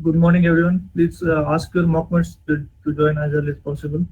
Good morning, everyone. Please ask your mockmates to join as early as possible.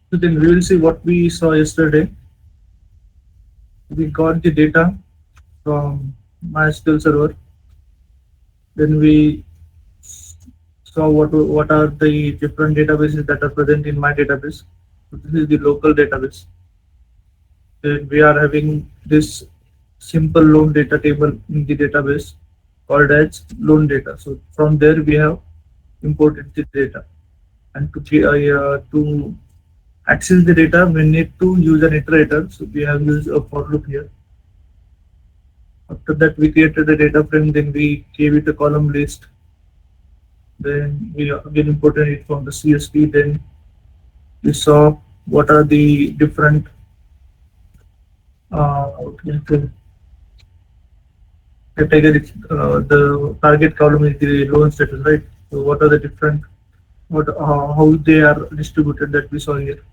So then we will see what we saw yesterday. We got the data from MySQL server. Then we saw what are the different databases that are present in my database. So this is the local database. Then we are having this simple loan data table in the database called as loan data. So from there we have imported the data, and to access the data we need to use an iterator. So we have used a for loop here. After that we created a data frame, then we gave it a column list, then we again imported it from the CSV. Then we saw what are the different what can I say, categories. The target column is the loan status, right? So what are the different, what how they are distributed, that we saw here.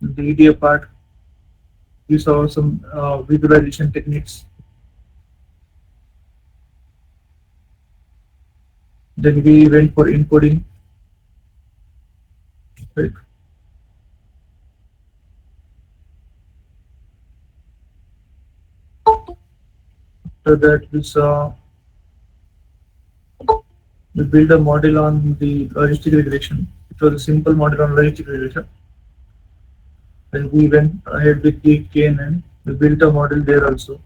The EDA part, we saw some visualization techniques. Then we went for encoding, right? After that, we built a model on the logistic regression. It was a simple model on logistic regression. Then we went ahead with the KNN. We built a model there also,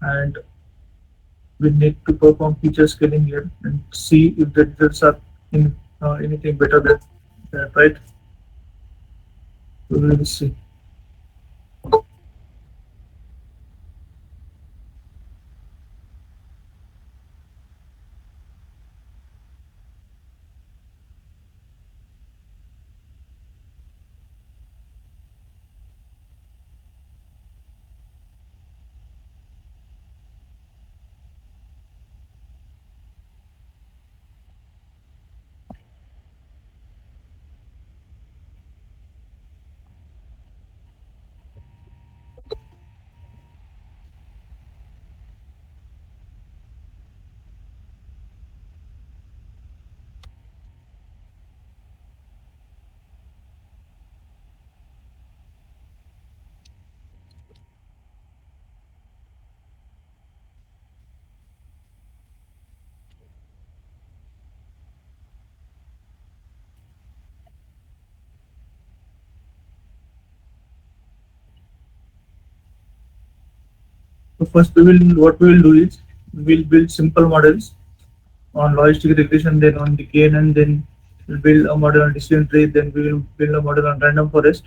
and we need to perform feature scaling here and see if the results are in anything better than that, right? So we will see. So first, we will what we will do is we will build simple models on logistic regression, then on the KNN, then we'll build a model on decision tree, then we will build a model on random forest,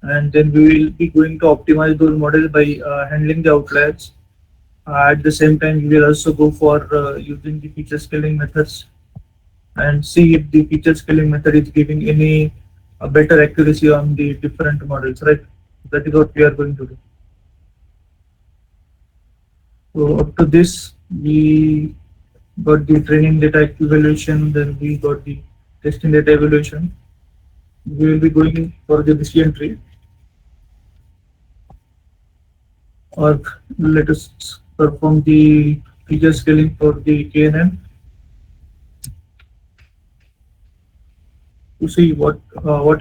and then we will be going to optimize those models by handling the outliers. At the same time, we will also go for using the feature scaling methods and see if the feature scaling method is giving any better accuracy on the different models, right? That is what we are going to do. So up to this, we got the training data evaluation, then we got the testing data evaluation. We will be going for the decision tree, or let us perform the feature scaling for the KNN to see what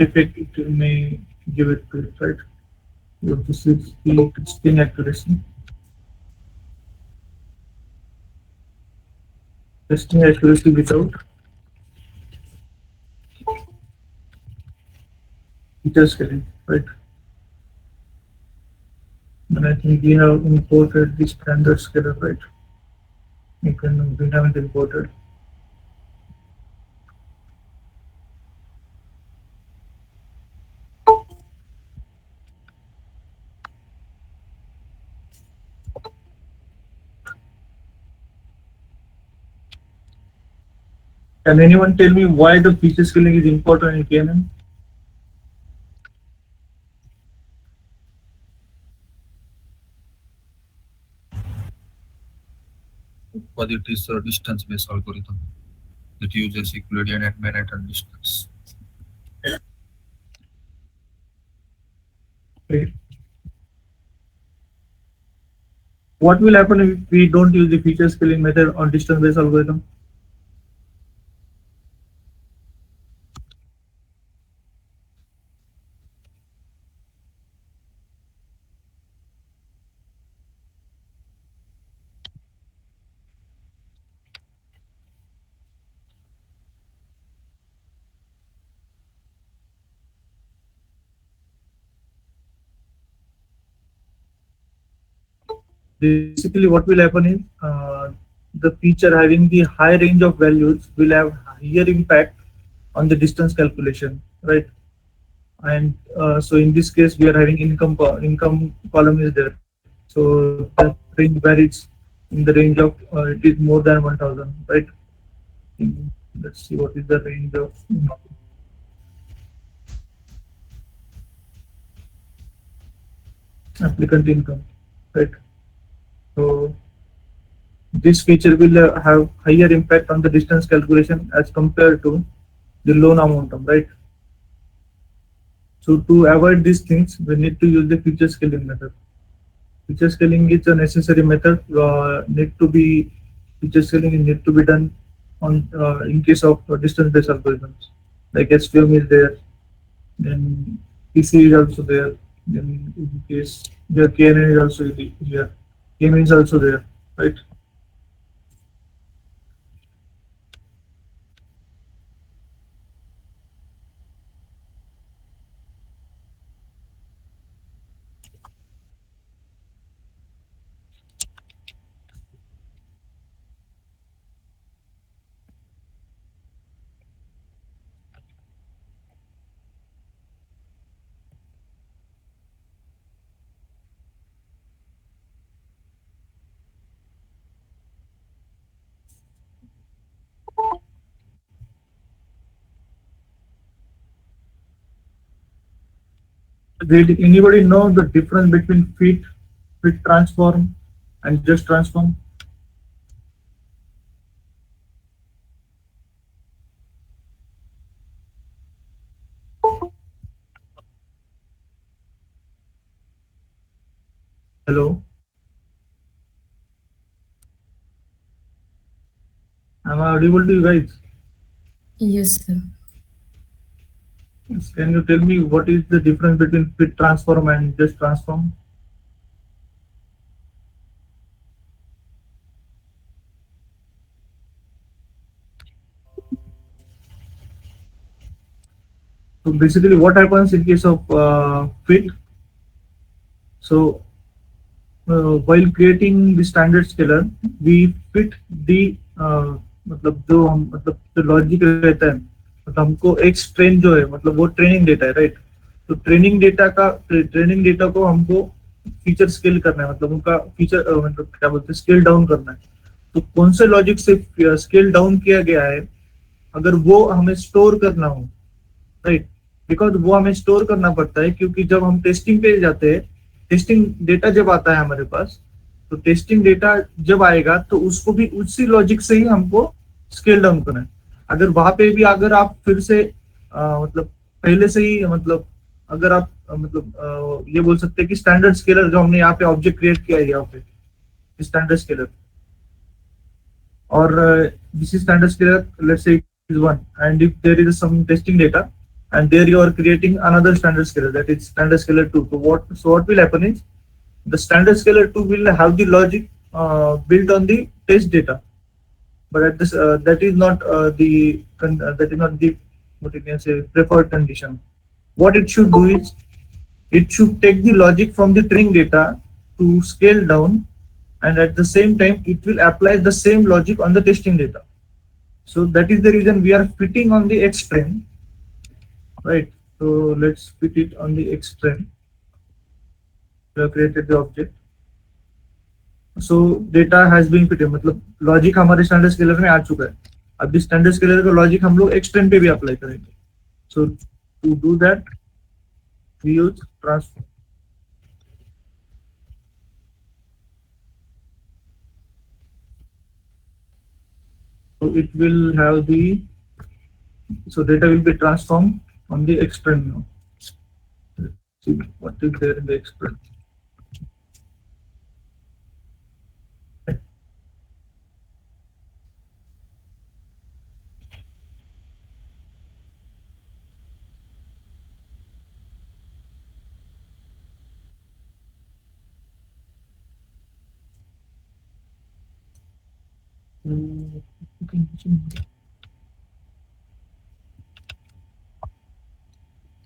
effect it may give it to it, right? So this is the testing accuracy. Testing accuracy without feature scaling, right? And I think we have imported the standard scaler, right? We haven't imported. Can anyone tell me why the feature scaling is important in KNN? but it is a distance-based algorithm that uses Euclidean and Manhattan distance. Right. What will happen if we don't use the feature scaling method on distance-based algorithm? Basically, what will happen is the feature having the high range of values will have higher impact on the distance calculation, right? And so in this case, we are having income column is there. So the range varies in the range of it is more than 1,000, right? Let's see what is the range of applicant income, right? So this feature will have higher impact on the distance calculation as compared to the loan amount, right? So to avoid these things, we need to use the feature scaling method. Feature scaling is a necessary method. Need to be feature scaling need to be done on in case of distance-based algorithms. Like SVM is there, then PC is also there. Then in case the KNN is also here. KNN is also there, right? Did anybody know the difference between fit transform, and just transform? Hello, am I audible to you guys? Yes, sir. Yes, can you tell me what is the difference between fit transform and just transform? So basically, what happens in case of fit? So while creating the standard scalar, we fit the मतलब जो हम मतलब जो logic रहता है मतलब हमको एक ट्रेन जो है मतलब वो ट्रेनिंग डेटा है, राइट? तो ट्रेनिंग डेटा को हमको फीचर स्केल करना है, मतलब उनका फीचर मतलब क्या बोलते हैं स्केल डाउन करना है, तो कौन से लॉजिक से स्केल डाउन किया गया है, अगर वो हमें स्टोर करना हो, राइट, बिकॉज वो हमें स्टोर करना पड़ता है, क्योंकि जब हम टेस्टिंग पे जाते हैं, टेस्टिंग डेटा जब आता है हमारे पास, तो टेस्टिंग डेटा जब आएगा तो उसको भी उसी लॉजिक से ही हमको स्केल डाउन करना है। अगर वहां पे भी अगर आप फिर से मतलब पहले से ही मतलब अगर आप ये बोल सकते हैं कि स्टैंडर्ड स्केलर जो हमने यहाँ पे ऑब्जेक्ट क्रिएट किया है यहाँ पे standard scaler, or this is standard scalar, let's say is 1, and if there is some testing data and there you are creating another standard scalar, that is standard scalar 2, so what will happen is the standard scalar 2 will have the logic built on the test data, but at this that is not the what you can say preferred condition. What it should do is it should take the logic from the training data to scale down, and at the same time it will apply the same logic on the testing data. So that is the reason we are fitting on the X train, right? So let's fit it on the X train. We have created the object. So data has been fitted, मतलब logic हमारे standard scaler में आ चुका है, अब इस standard scaler का logic हम लोग X train पे भी अप्लाई करेंगे. So to do that we use transform. So it will have the, so data will be transformed on the X train now. Let's see what is there in the X train.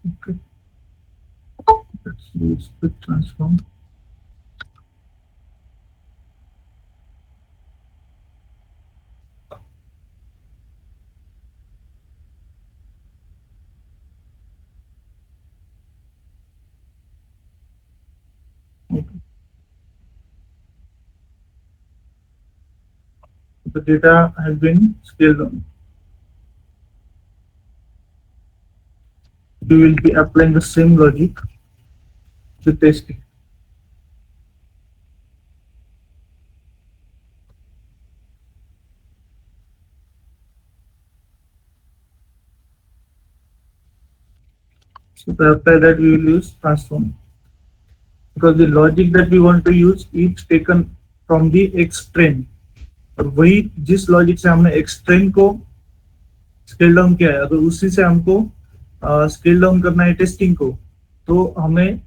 Okay. Let's use quick transform. Okay. The data has been scaled down. We will be applying the same logic to testing. So to apply that we will use transform, because the logic that we want to use is taken from the X train, और वही जिस logic से हमने X train को scale down किया है, अगर उसी से हमको स्केल डाउन करना है टेस्टिंग को, तो हमें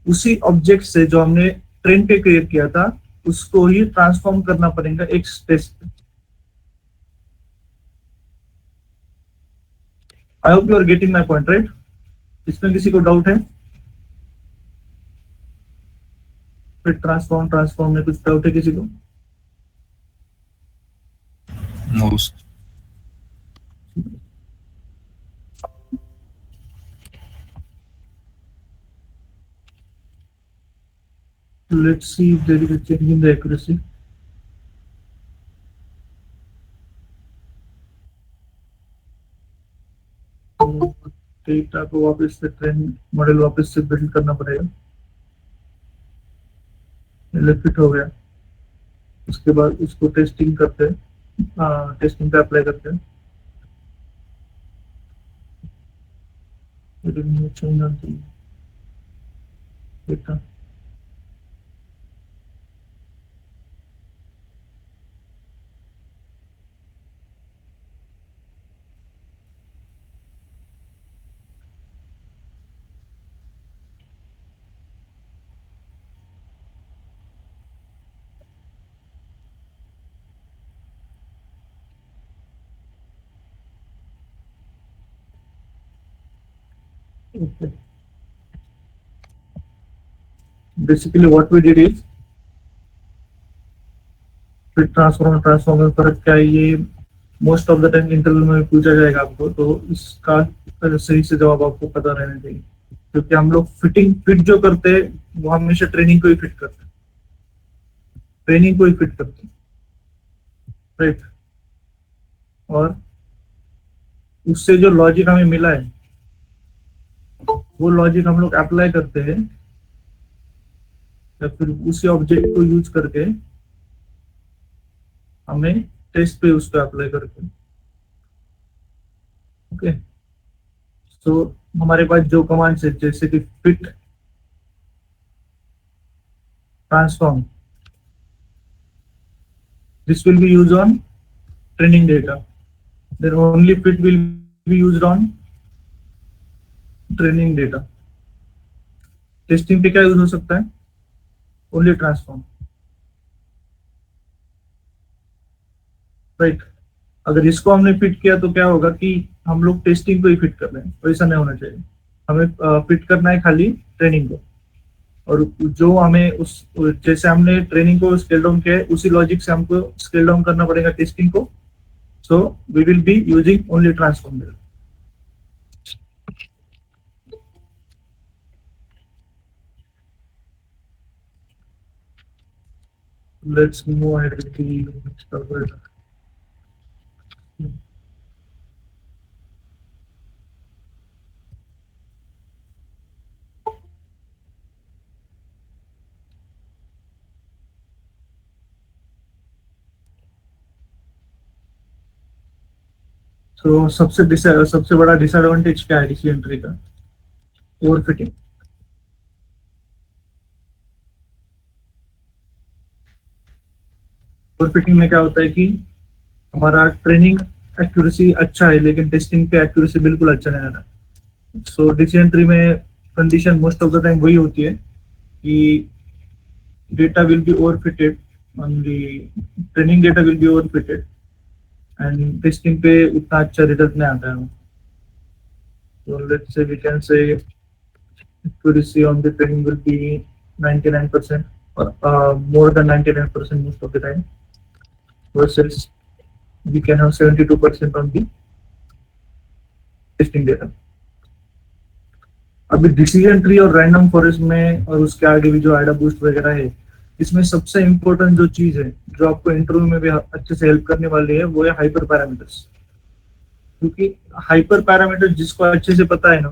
उसी ऑब्जेक्ट से जो हमने ट्रेन पे क्रिएट किया था उसको ही ट्रांसफॉर्म करना पड़ेगा एक्स टेस्ट पे. I hope you are getting my point, right? इसमें किसी को डाउट है? फिर ट्रांसफॉर्म में कुछ डाउट है किसी को? Most. Let's see if there is a change in the accuracy. तो डेटा को वापस से ट्रेन मॉडल वापस से बिल्ड करना पड़ेगा. फिट हो गया, उसके बाद उसको टेस्टिंग करते हैं, टेस्टिंग पे अप्लाई करते हैं. Data okay. Basically what we did is फिर ट्रांसफॉर्म में फर्क क्या है, ये most of the time interview में पूछा जाएगा आपको, तो इसका सही से जवाब आपको पता रहना चाहिए. क्योंकि हम लोग फिट जो करते हैं वो हमेशा ट्रेनिंग को ही फिट करते हैं, ट्रेनिंग को ही फिट करते हैं, राइट। और उससे जो लॉजिक हमें मिला है वो लॉजिक हम लोग अप्लाई करते हैं या फिर उसी ऑब्जेक्ट को यूज करके हमें टेस्ट पे उसको अप्लाई करते हैं। ओके, सो हमारे पास जो कमांड्स है जैसे कि fit, transform, this will be used on training data, then only fit will be used on training data. Testing पे क्या यूज हो सकता है? Only transform, right. अगर इसको हमने फिट किया तो क्या होगा कि हम लोग टेस्टिंग को ही फिट कर रहे हैं, तो ऐसा नहीं होना चाहिए। हमें फिट करना है खाली ट्रेनिंग को, और जो हमें उस जैसे हमने ट्रेनिंग को स्केल डाउन किया है उसी लॉजिक से हमको स्केल डाउन करना पड़ेगा टेस्टिंग को। So we will be using only transform. Let's move ahead with the next topic. तो सबसे बड़ा डिसएडवांटेज क्या है डिसीजन ट्री का? Over fitting. ओवर फिटिंग में क्या होता है कि हमारा ट्रेनिंग एक्यूरेसी अच्छा है लेकिन टेस्टिंग पे एक्यूरेसी बिल्कुल अच्छा नहीं आ रहा। सो डिसीजन ट्री में condition most of the time वही होती है कि data will be over fitted, training data will be over fitted and testing पे उतना अच्छा रिजल्ट नहीं आता है। So let's say we can say accuracy on the training will be 99% or more than 99% most of the time, versus we can have 72% on the testing data. अभी decision tree और random forest में और उसके आगे भी जो Aida boost वगैरह है, इसमें सबसे इंपॉर्टेंट जो चीज है जो आपको इंटरव्यू में भी अच्छे से हेल्प करने वाली है वो है हाइपर पैरामीटर्स। क्योंकि हाइपर पैरामीटर जिसको अच्छे से पता है ना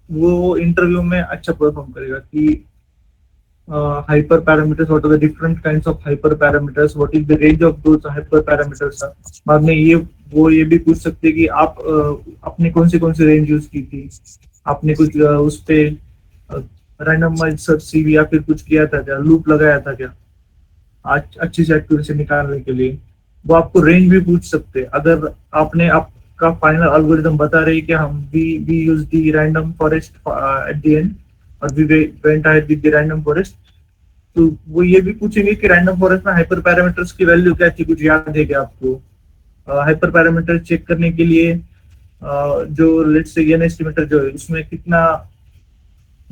वो इंटरव्यू में अच्छा परफॉर्म करेगा कि hyperparameters, what are the different kinds of hyperparameters, what is the range of those hyperparameters. बाद में ये भी पूछ सकते हैं कि आप अपने कौन सी रेंज यूज की थी, आपने कुछ उस पे रैंडमाइज्ड सर्च सीवी या फिर कुछ किया था क्या, लूप लगाया था क्या आज अच्छी से एक्यूरेसी निकालने के लिए। वो आपको रेंज भी पूछ सकते हैं। अगर आपने आपका फाइनल एल्गोरिथम बता रहे कि हम we use the random forest at the end और we went ahead with the random forest, तो वो ये भी पूछेंगे कि रैंडम फॉरेस्ट में हाइपर पैरामीटर्स की वैल्यू क्या थी, कुछ याद है क्या आपको। हाइपर पैरामीटर चेक करने के लिए जो लेट्स से एन एस्टिमेटर जो है उसमें कितना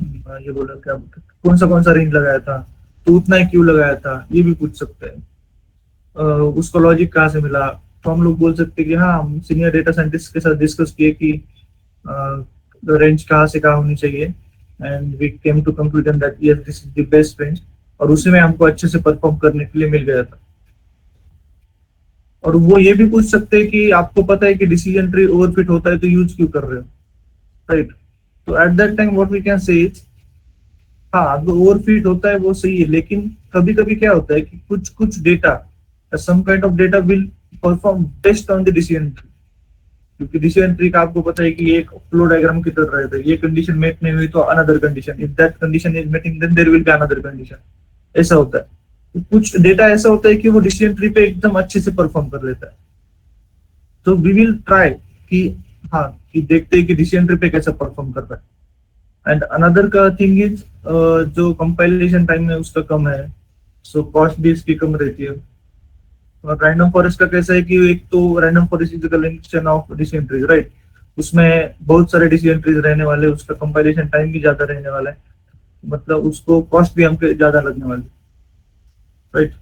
ये बोला क्या कौन सा रेंज लगाया था, तो उतना ही क्यों लगाया था, ये भी पूछ सकते हैं। उसको लॉजिक कहाँ से मिला, तो हम लोग बोल सकते हैं कि हाँ हम सीनियर डेटा साइंटिस्ट के साथ डिस्कस किए कि रेंज कहाँ से कहाँ होनी चाहिए and we came to conclusion that yes this is the best range, और उसी में हमको अच्छे से परफॉर्म करने के लिए मिल गया था। और वो ये भी पूछ सकते हैं कि आपको पता है कि डिसीजन ट्री ओवरफिट होता है तो यूज क्यों कर रहे हो, राइट। तो at that time what we can say is हाँ अब ओवरफिट होता है वो सही है, लेकिन कभी कभी क्या होता है कि कुछ data some kind of data will perform best on the decision tree, क्योंकि डिसीजन ट्री का आपको पता है कि एक फ्लो डायग्राम की तरह रहता है, ये कंडीशन मेट नहीं हुई तो another condition, if that condition is meeting then there will be another condition, ऐसा होता है। तो कुछ डेटा ऐसा होता है कि वो डिसीजन ट्री पे एकदम अच्छे से परफॉर्म कर लेता है। तो वी विल ट्राई कि हाँ कि देखते हैं कि डिसीजन ट्री पे कैसा परफॉर्म कर रहा है। एंड अनदर का थिंग इज जो कंपाइलेशन टाइम है उसका कम है, सो कॉस्ट भी इसकी कम रहती है। और रैंडम फॉरेस्ट का कैसा है कि एक तो random forest is the collection of decision trees, right, उसमें बहुत सारे डिसीजन ट्रीज रहने वाले, उसका कंपाइलेशन टाइम भी ज्यादा रहने वाला है, मतलब उसको कॉस्ट भी हमको ज्यादा लगने वाली, right.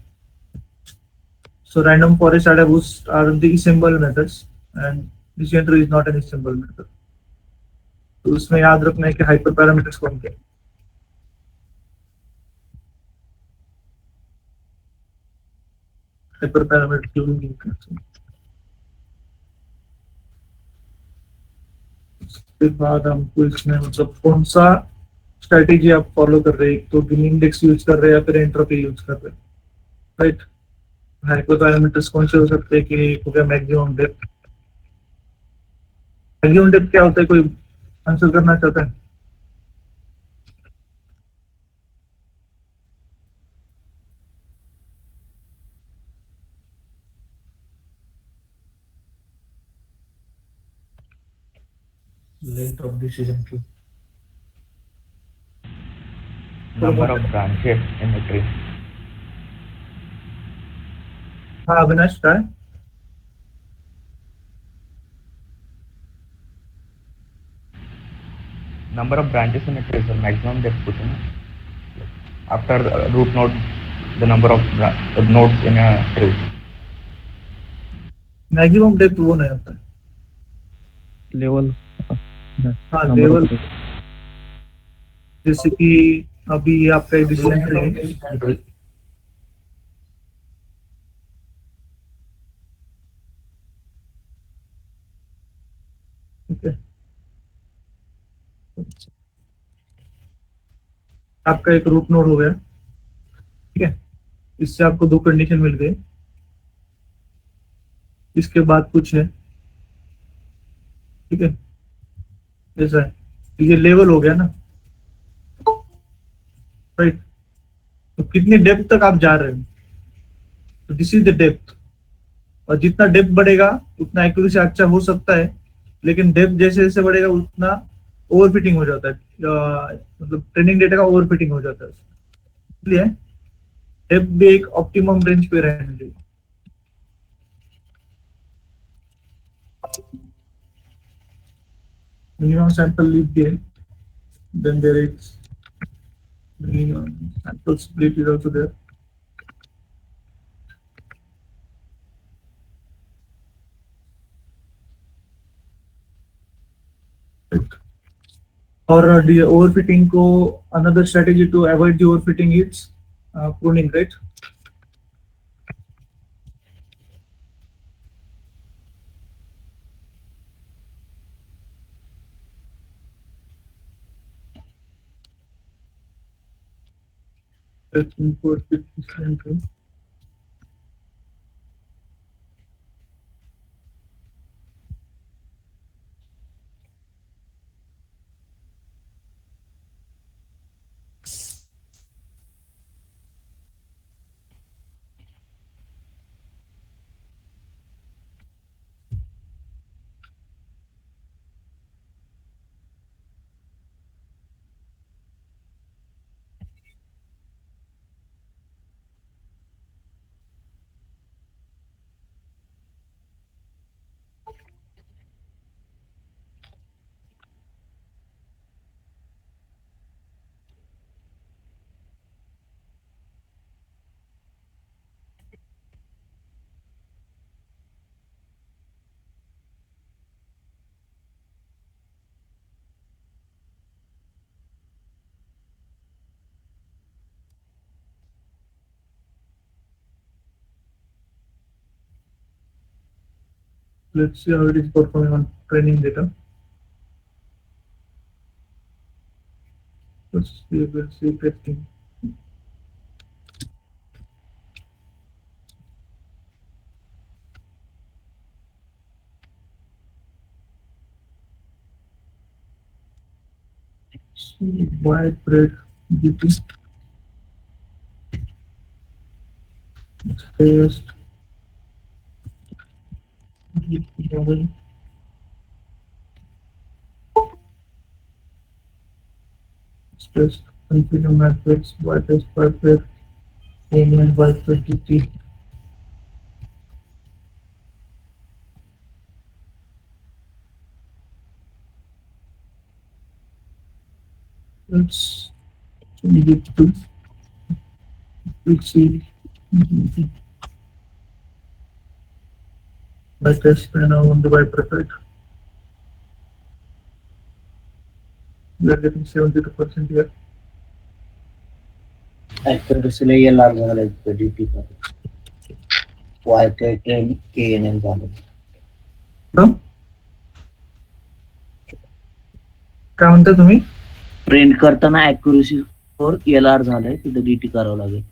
So random forest data are the assemble methods and decision tree is not an assemble method. तो उसमें याद रखना है कि हाइपर पैरामीटर्स कौन थे। हाइपर पैरामीटर क्यों नहीं करते? उसके बाद हमको इसमें मतलब कौन सा स्ट्रेटेजी आप फॉलो कर रहे हैं, एक तो गिन इंडेक्स यूज कर रहे हैं या फिर एंट्रोपी यूज कर रहे हैं, राइट। हाइपर पैरामीटर्स कौन से हो सकते हैं कि हो गया मैक्सिमम डेप्थ। मैक्सिमम डेप्थ क्या होता है, कोई आंसर करना चाहता है? Length of decision tree. Number of branches in a tree. हाँ अविनाश क्या है? Number of branches in a tree is the maximum depth put in. After the root node, the number of nodes in a tree. Maximum depth वो नहीं होता है। Level हाँ level, जैसे कि अभी ये आपका एक डिसीजन ट्री है, ठीक है। आपका एक रूट नोड हो गया, ठीक है। इससे आपको दो कंडीशन मिल गए, इसके बाद कुछ है, ठीक है। ऐसा है, तो ये लेवल हो गया ना, राइट। तो कितनी डेप्थ तक आप जा रहे हो, तो दिस इज द डेप्थ। और जितना डेप्थ बढ़ेगा उतना एक्यूरेसी अच्छा हो सकता है, लेकिन डेप्थ जैसे जैसे बढ़ेगा उतना ओवरफिटिंग हो जाता है, मतलब ट्रेनिंग डेटा का ओवरफिटिंग हो जाता है। इसलिए डेप्थ भी एक ऑप्टिमम रेंज पे रहने चाहिए। minimum sample leaf gain, then there is minimum sample split is also there. Or the overfitting ko, another strategy to avoid the overfitting is pruning, right? Let's import it. Let's see how it is performing on training data. Let's see, we'll see testing. Widespread GP. Test. GP model. Test. Configure matrix. Y test widespread. And widespread GP. Let's change it to see by test and now on the by perfect. We are getting 72% here. ऍक्युरसीला LR झालंय DT वाय काय KNN झालं. No? काय म्हणता तुम्ही? Print करताना ऍक्युरसी वर LR झालंय, तिथं DT करावं लागेल.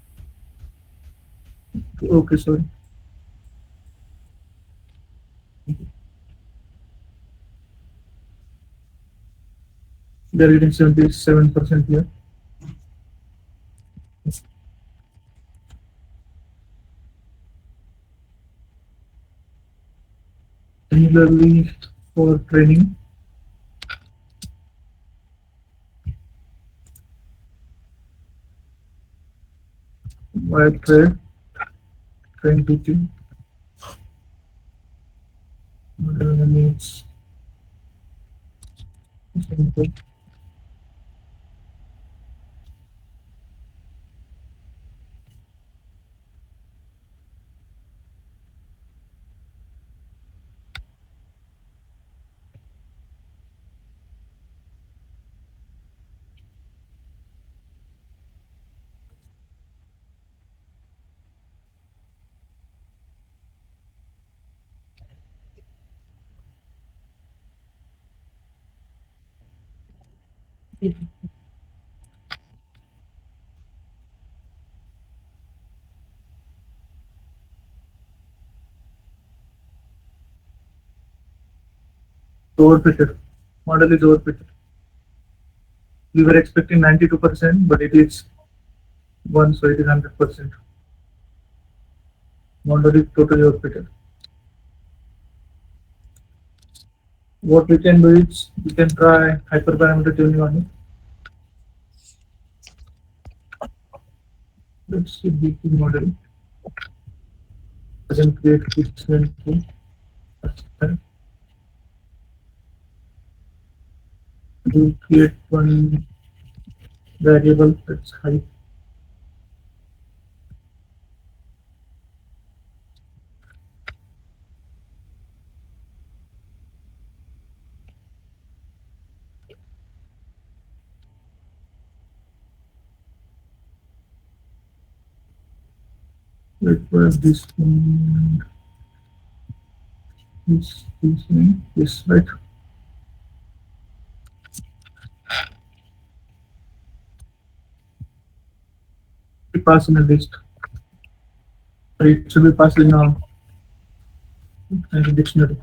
Okay, sorry. They are getting 77% here. Similarly, for training, wire thread, train teaching, needs simple. Overfitted. Model is overfitted. We were expecting 92%, but it is 1, so it is 100%. Model is totally overfitted. What we can do is we can try hyperparameter tuning on it. Let's see the model. Doesn't create fixed we create one variable that's height. Let's grab this one. This right. We pass in a list. It should be passed in a dictionary.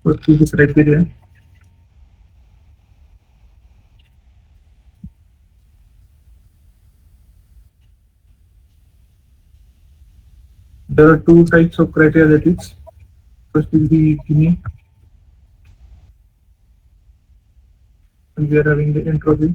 What is the criteria? There are two types of criteria that is. First is the Gini. And we are having the entropy.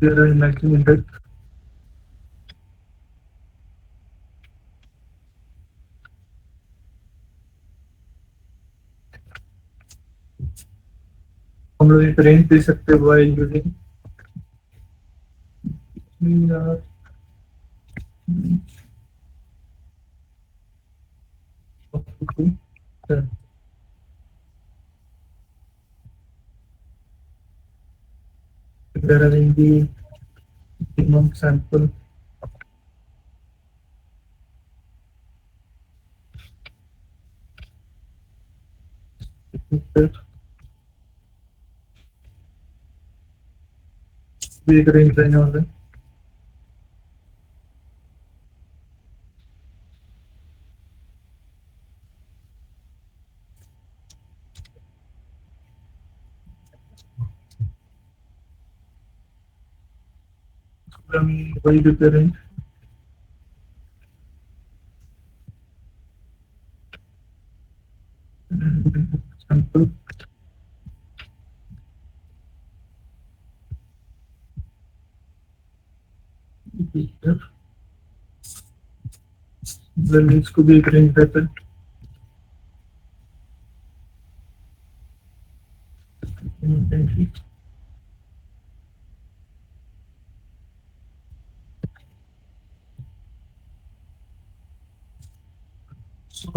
There are maximum index. हम लोग एक range दे सकते हैं by using there are in the minimum sample. We एक range देने वाले हैं. वही देते रेंज. Sample. Then इसको भी एक रेंज देते हैं.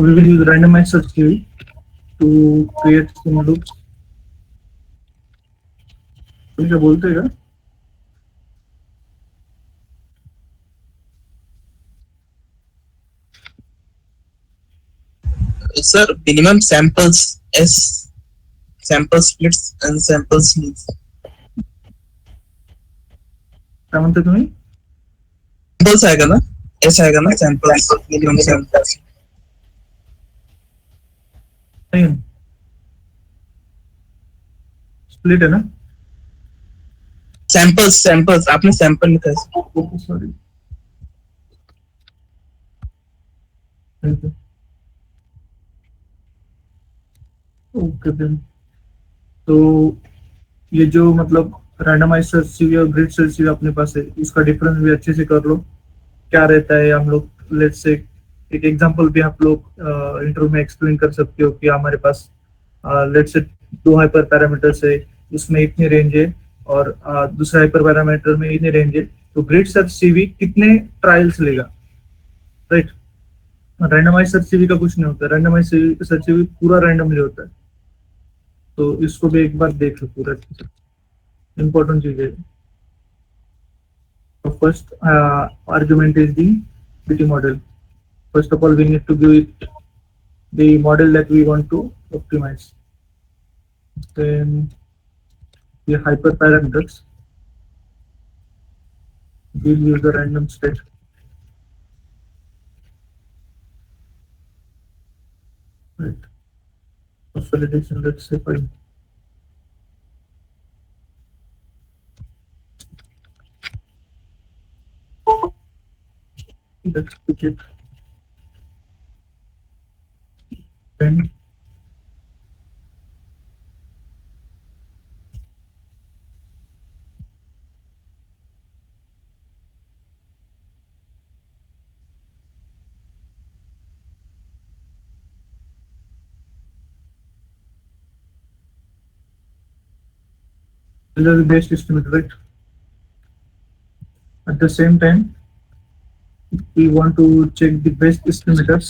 we will use randomized search queue to create some loops. तुम क्या बोलते हैं क्या? Sir, minimum samples S, sample splits and sample sleeves. क्या म्हणते तुम्ही? Samples आएगा ना? S आएगा ना? Samples, minimum samples. नहीं, स्प्लिट है ना? Samples, आपने sample लिखा है. Okay, sorry. Okay then. तो ये जो मतलब रैंडमाइज सर्च सीवी और ग्रिड सर्च सीवी अपने पास है, इसका डिफरेंस भी अच्छे से कर लो. क्या रहता है, हम लोग लेट्स से एक एग्जांपल भी आप लोग इंटरव्यू में एक्सप्लेन कर सकते हो कि हमारे पास लेट्स से 2 हाइपर पैरामीटर्स है, उसमें इतनी रेंज है और दूसरे हाइपर पैरामीटर में इतनी रेंज है. तो ग्रिड सर्च सीवी कितने ट्रायल्स लेगा, राइट? रैंडमाइज सर्च सीवी का कुछ नहीं होता. रैंडमाइज सर्च सीवी पूरा रैंडमली होता है. तो इसको भी एक बार देख लो पूरा. इंपॉर्टेंट चीज है. So first argument is the PT model. First of all, we need to give it the model that we want to optimize. Then the hyperparameters. We'll use the random state. Right. For validation, let's say 5. Let's pick it. Then these are the best estimate, right? At the same time, we want to check the best estimators.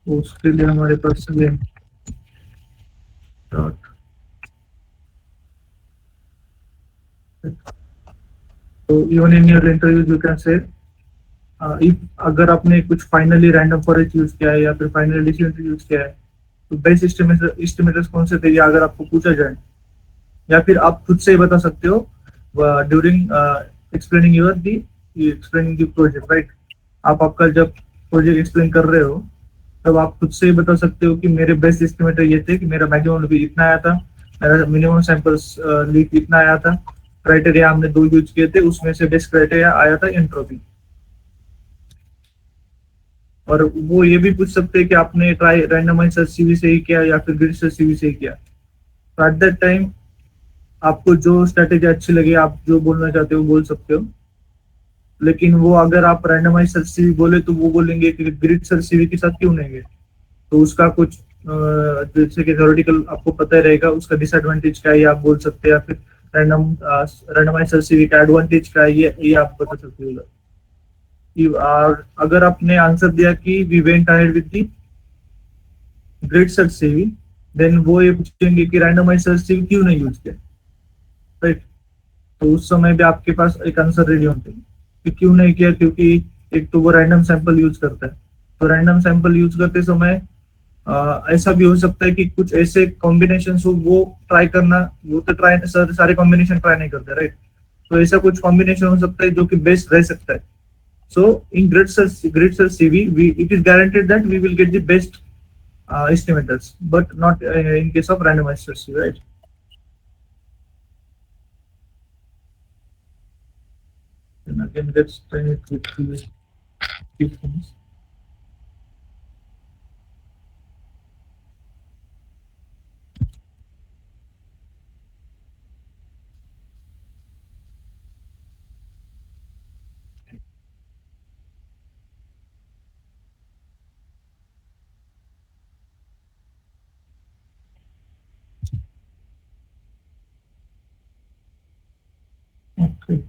तो उसके लिए हमारे पास ये dot. तो even in your interview you can say if अगर आपने कुछ finally random forest use किया है या फिर फाइनली डिसीजन यूज किया है, तो बेस्ट एस्टिमेटर्स कौन से थे, या अगर आपको पूछा जाए, या फिर आप खुद से ही बता सकते हो during explaining explaining the project, right? आप आपका जब प्रोजेक्ट एक्सप्लेन कर रहे हो तब आप खुद से ही बता सकते हो कि मेरे बेस्ट एस्टिमेटर ये थे कि मेरा मैक्सिमम लीक इतना आया था, मेरा मिनिमम सैंपल्स लीक इतना आया था, क्राइटेरिया हमने 2 यूज किए थे, उसमें से बेस्ट क्राइटेरिया आया था एंट्रोपी. और वो ये भी पूछ सकते हैं कि आपने ट्राई रैंडमाइज सर्च सीवी से ही किया या फिर ग्रिड सर्च सीवी से ही किया. तो एट दैट टाइम आपको जो स्ट्रेटेजी अच्छी लगे, आप जो बोलना चाहते हो बोल सकते हो. लेकिन वो अगर आप रैंडमाइज सर्च सीवी बोले तो वो बोलेंगे कि ग्रिड सर्च सीवी के साथ क्यों नहीं गए. तो उसका कुछ जैसे कि थ्योरेटिकल आपको पता ही रहेगा, उसका डिसएडवांटेज क्या है ये आप बोल सकते हैं, या फिर रैंडमाइज सर्च सीवी का एडवांटेज क्या है ये आप बता सकते हो. अगर आपने आंसर दिया कि we went ahead with the grid search CV, देन वो ये पूछेंगे कि रैंडमाइज सर्च सीवी क्यों नहीं यूज किया, राइट? तो उस समय भी आपके पास एक आंसर रेडी होते हैं कि क्यों नहीं किया, क्योंकि एक तो वो रैंडम सैंपल यूज करता है. तो रैंडम सैंपल यूज करते समय ऐसा भी हो सकता है कि कुछ ऐसे कॉम्बिनेशन हो वो ट्राई करना, वो तो ट्राई सारे कॉम्बिनेशन ट्राई नहीं करते, राइट? तो ऐसा कुछ कॉम्बिनेशन हो सकता है जो कि बेस्ट रह सकता है. So in grid search CV, it is guaranteed that we will get the best estimators, but not in case of randomized search CV, right? And again, let's try it with few things. Okay.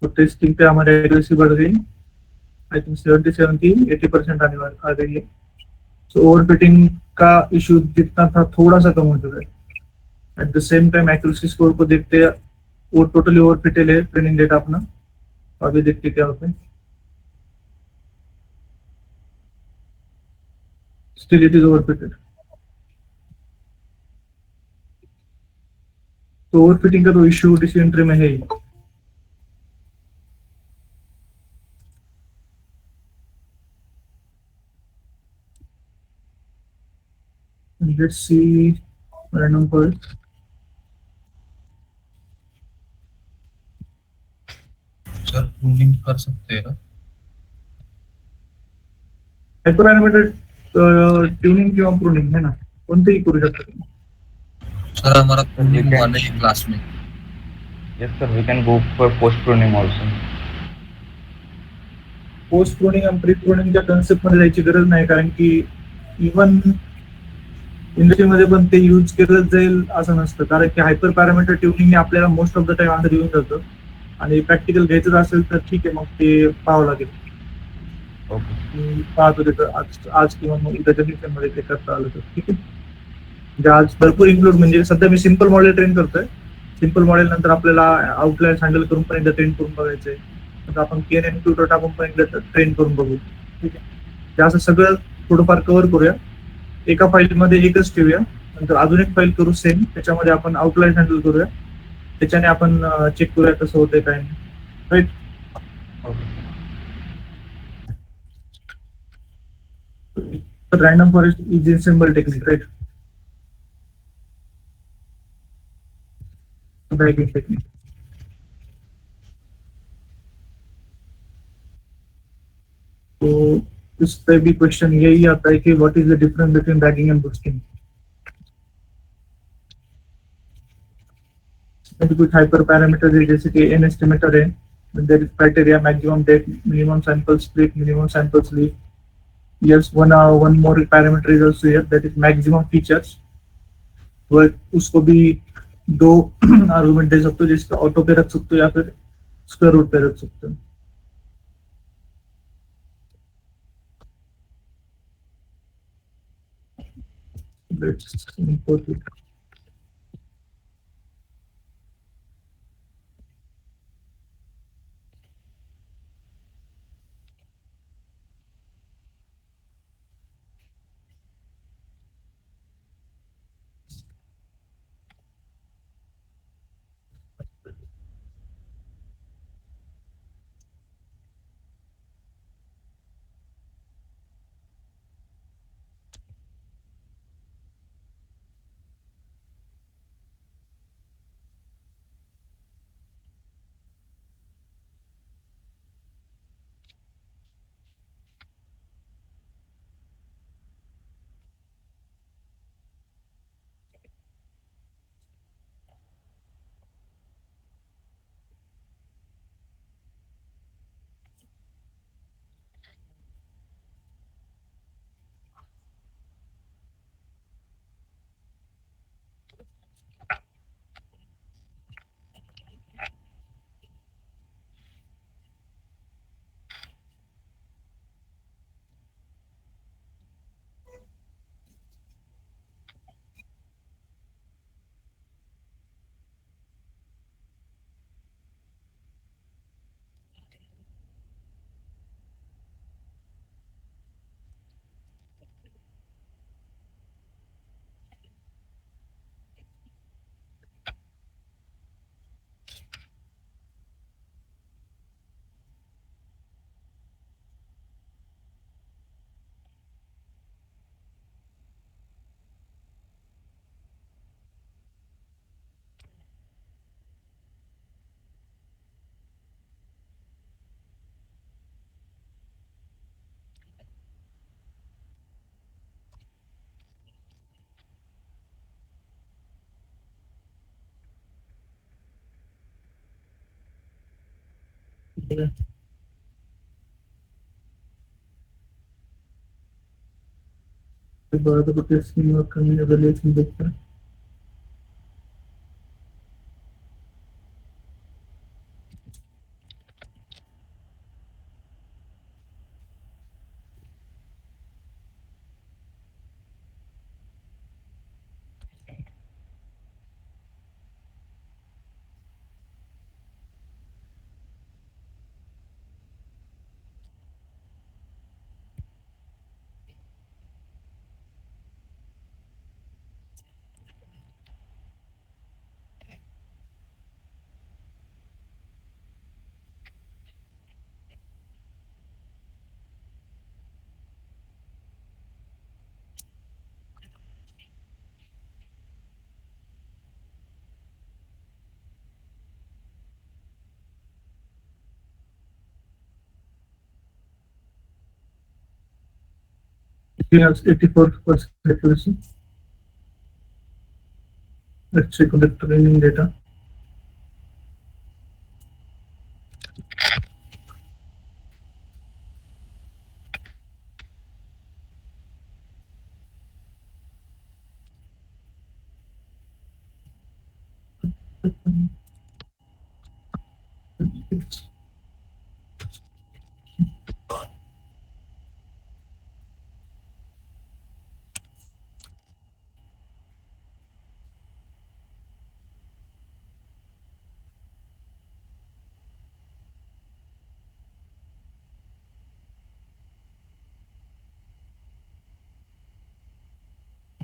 तो testing पे हमारी accuracy बढ़ गई, I think 77 थी 80% आने वाली आ गई है। तो ओवरफिटिंग का इशू जितना था थोड़ा सा कम हो चुका है। At the same time accuracy score को देखते हैं, वो टोटली ओवरफिटेड है ट्रेनिंग डेटा अपना। अभी देखते क्या होता है। Still it is overfitted. तो ओवरफिटिंग का तो इश्यू डीसी एंट्री में है ही। Let's see random forest. Sir pruning कर सकते हैं ना? हायपरपॅरामीटर ट्यूनिंग किंवा प्रूनिंग है ना, कोणतेही करू शकता तुम्ही. सर हमारा प्रूनिंग can- हुआ नहीं क्लास में। Yes, sir. We can go for post pruning also. Post pruning आणि प्री प्रूनिंगच्या कन्सेप्ट मध्ये जायची गरज नाही, कारण की इव्हन इंडस्ट्रीमध्ये पण ते यूज केलं जाईल असं नसतं, कारण की हायपर पॅरामीटर ट्यूनिंगने आपल्याला most of the time answer येऊन जातं. आणि प्रॅक्टिकल घ्यायचं असेल तर ठीक आहे, मग ते पाहावं लागेल. Okay. मी पाहतो तिथं आज किंवा मग उद्याच्या दिवसांमध्ये ते करता आलं तर ठीक आहे. म्हणजे आज भरपूर इन्क्लूड, म्हणजे सध्या मी सिम्पल मॉडेल ट्रेन करतोय. सिम्पल मॉडेल नंतर आपल्याला आउटलाईन हँडल करून पण एकदा ट्रेन करून बघायचंय. नंतर आपण केएन ट्युटर टाकून पण एकदा ट्रेन करून बघू. ठीक आहे, ते असं सगळं थोडंफार कव्हर करूया. एका फाईलमध्ये एकच ठेवूया, नंतर अजून एक फाईल करू सेम, त्याच्यामध्ये आपण आउटलाईन हँडल करूया. त्याच्याने आपण चेक करूया कसं होतंय काय नाही. Right. Okay. Random forest is ensemble technique, right. Bagging technique. तो इस पे भी क्वेश्चन यही आता है कि what is the difference between bagging and boosting. कुछ हाइपर पैरामीटर है जैसे कि एन एस्टिमेटर है, देयर इज क्राइटेरिया मैक्सिमम डेट, minimum sample split, minimum sample sleep. Yes, one more parameter is also here, that is maximum features. वो उसको भी दो आर्गुमेंट दे सकते हो, जिसका ऑटो पे रख सकते हो या फिर स्क्वायर रूट पे रख सकते हो. Let's import it. बाद टेस्टिंग और करने एवेल्युएशन देखते हैं. giving us 84% accuracy. Let's check on the training data.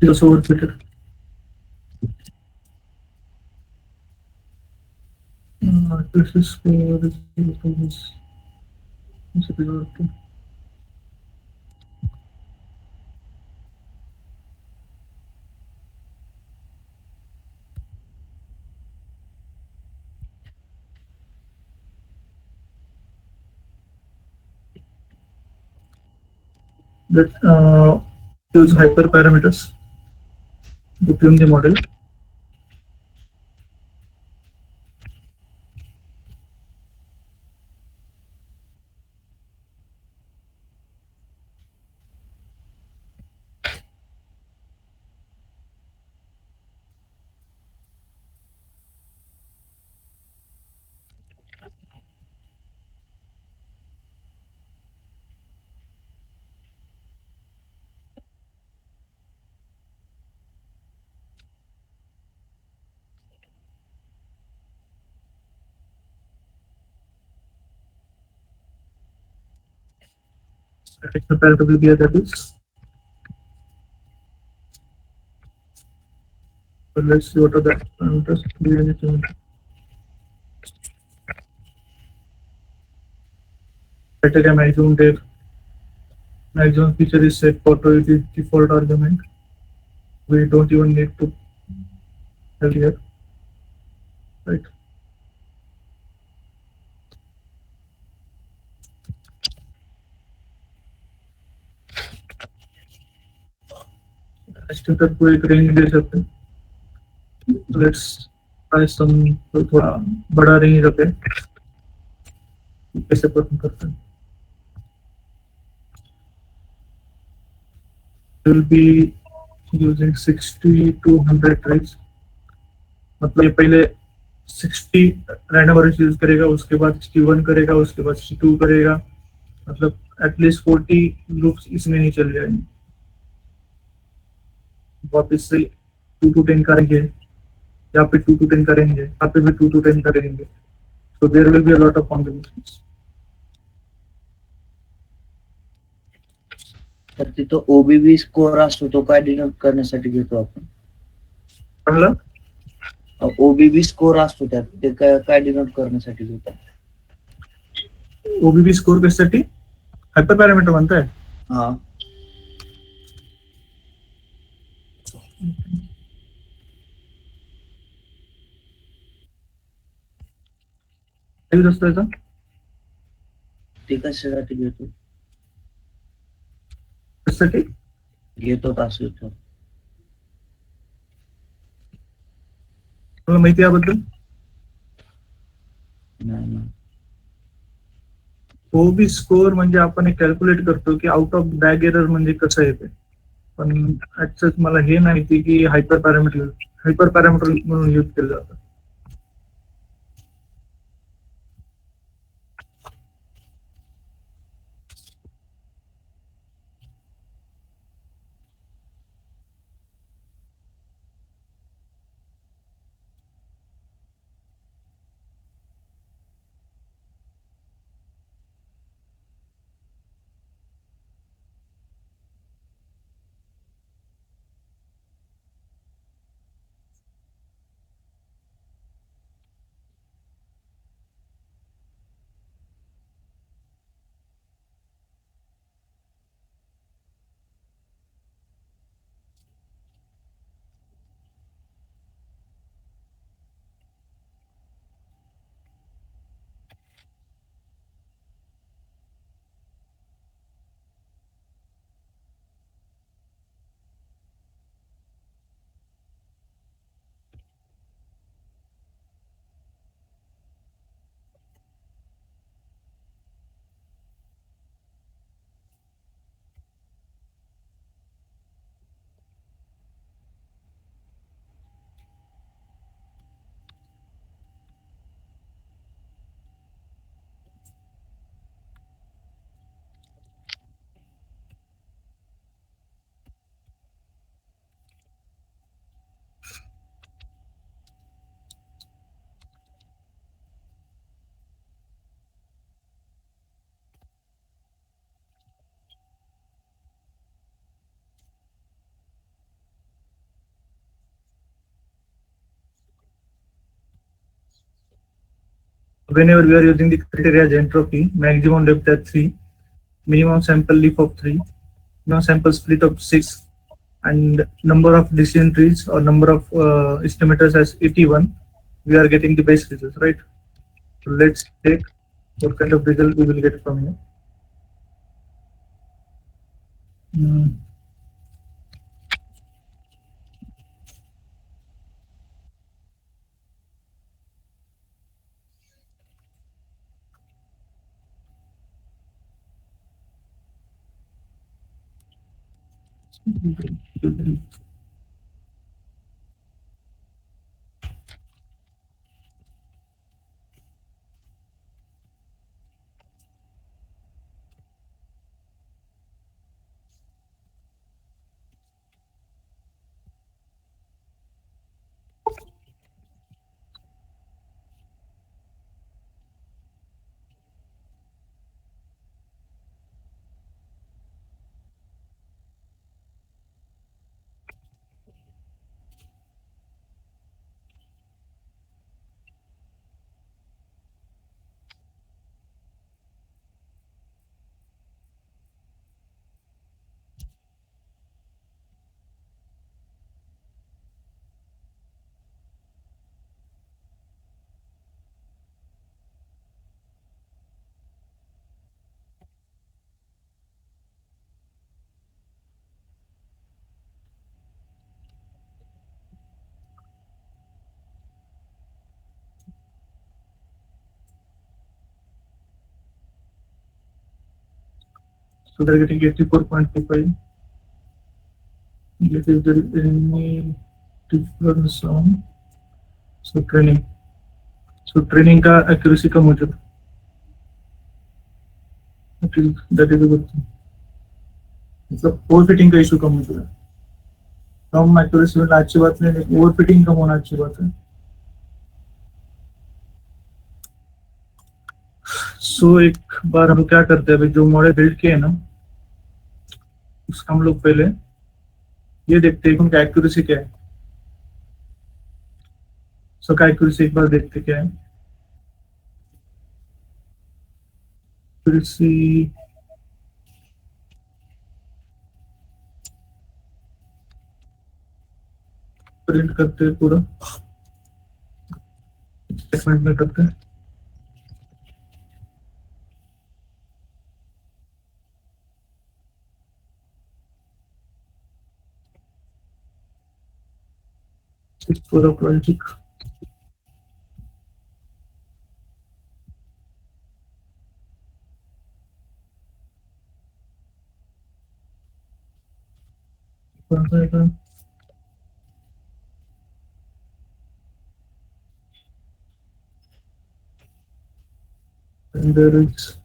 Just overfitted. This is for this. That use hyperparameters to tune the model. Parameter will be that is. But let's see what are the parameters. Do you anything? Criteria maximum depth. Maximum feature is set for it is default argument. We don't even need to tell here. Right. Estimated को एक range दे सकते हैं. Let's try some थोड़ा बड़ा range रखे. कैसे perform करते हैं? Will be using 60 to 100 tries. मतलब ये पहले 60 रैंडम वैरिएबल्स यूज करेगा, उसके बाद 61 करेगा, उसके बाद 62 करेगा. मतलब एटलीस्ट 40 लूप्स इसमें ही चल जाएंगे. वापस से 2 to 10 करेंगे, यहाँ पे 2 to 10 करेंगे, यहाँ पे भी 2 to 10 करेंगे. So there will be a lot of combinations. तर तिथं ओबीबी स्कोर असतो तो काय डिनोट करण्यासाठी घेतो आपण. चांगलं. ओबीबी स्कोर असतो त्यात ते काय डिनोट करण्यासाठी घेतो. ओबीबी स्कोर कशासाठी? हायपर पॅरामीटर म्हणताय. हा यूज असतो याचा. ते कशासाठी घेतो कशासाठी घेतो असं होतं. तुम्हाला माहिती आहे याबद्दल? नाही ना. ओबी स्कोर म्हणजे आपण एक कॅल्क्युलेट करतो की आउट ऑफ बॅग एरर म्हणजे कसं येते. पण ऍक्च्युअली मला हे माहिती की हायपर पॅरामीटर म्हणून यूज केलं जातं. whenever we are using the criteria as entropy, maximum depth at 3, minimum sample leaf of 3, minimum sample split of 6, and number of decision trees or number of estimators as 81, we are getting the best results, right? So let's take what kind of result we will get from here. So they're getting 84.25. If there is any difference on training. So training का accuracy कम हो जाता है. That is a good thing. मतलब overfitting का issue कम हो जाता है. कम accuracy होना अच्छी बात नहीं, लेकिन ओवरफिटिंग कम होना अच्छी बात है. सो एक बार हम क्या करते हैं, अभी जो मॉडल बिल्ड किए हैं ना, उसका हम लोग पहले ये देखते हैं कि उनका एक्यूरेसी क्या है. सो का एक्यूरेसी एक बार देखते क्या है. एक्यूरेसी प्रिंट करते हैं पूरा, स्टेटमेंट में करते हैं. पूरा project and there is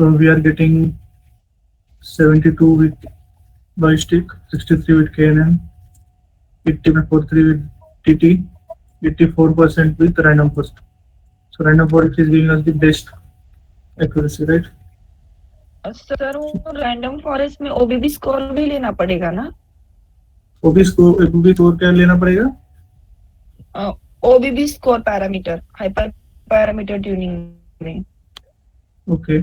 So we are getting 72 with joystick, 63 with KNN, 80.43 with TT, 84% with random forest. So random forest is giving us the best accuracy, right? Sir वो random forest में OBB score भी लेना पड़ेगा ना? OB score क्या लेना पड़ेगा? OBB score parameter, hyper parameter tuning में. ओके,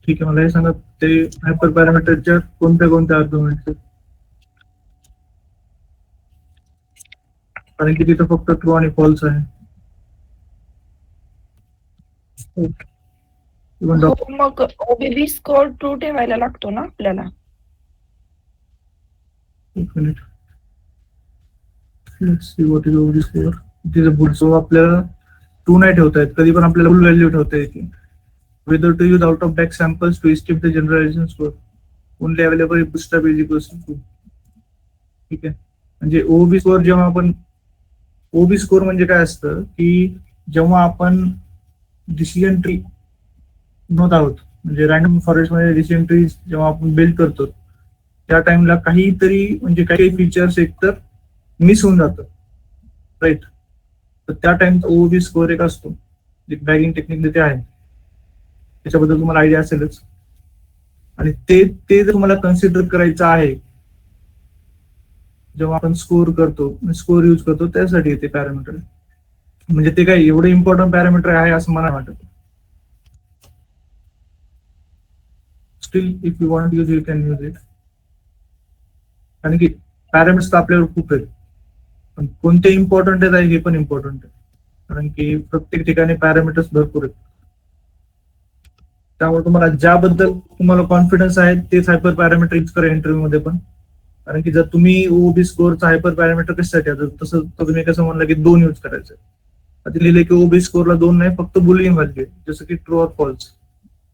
ठीक आहे. मला हे सांगा, ते हायपर पॅरामीटरच्या कोणत्या कोणत्या आर्ग्युमेंट्स आहेत? कारण की तिथं फक्त ट्रू आणि फॉल्स आहे. Even हो, मग ओबीबी स्कोर ट्रू ठेवायला लागतो ना आपल्याला? एक minute. Let's see what is OB score. It is a bool. So आपल्याला ट्रू नाही ठेवता येत, कधी पण आपल्याला बुल व्हॅल्यू ठेवता येते. Whether to use out of back samples to estimate the generalization score. Only available if bootstrap is equals to true. ठीक आहे. म्हणजे ओबी स्कोर जेव्हा आपण ओबी स्कोर म्हणजे काय असतं की जेव्हा आपण डिसिजन ट्री बनवत आहोत, म्हणजे रॅन्डम फॉरेस्ट मध्ये डिसिजन ट्री जेव्हा आपण बिल्ड करतो त्या टाइमला काहीतरी म्हणजे काही फीचर्स एकतर मिस होऊन जातं, राईट. तर त्या टाइमचा ओबी स्कोर एक असतो, जे बॅगिंग टेक्निक ते आहे, त्याच्याबद्दल तुम्हाला आयडिया असेलच. आणि ते जर तुम्हाला कन्सिडर करायचं आहे जेव्हा आपण स्कोर यूज करतो त्यासाठी येते पॅरामीटर. म्हणजे ते काय एवढं इम्पॉर्टंट पॅरामीटर आहे असं मला वाटत. Steel if you want use you can use it. कारण की पॅरामीटर्स तर आपल्यावर खूप आहेत, पण कोणते इम्पॉर्टंट आहेत हे पण इम्पॉर्टंट आहे. कारण की प्रत्येक ठिकाणी पॅरामीटर्स भरपूर आहेत. त्यामुळे तुम्हाला ज्याबद्दल तुम्हाला कॉन्फिडन्स आहे तेच हायपर पॅरामीटर यूज करा इंटरव्ह्यू मध्ये पण. कारण की जर तुम्ही ओबी स्कोरचा हायपर पॅरामीटर कशासाठी आहे, तसं तर तुम्ही कसं म्हणलं की 2 यूज करायचं. आता लिहिले की ओबी स्कोरला 2 नाही, फक्त बुलियन व्हॅल्यू जसं की ट्रू ऑर फॉल्स.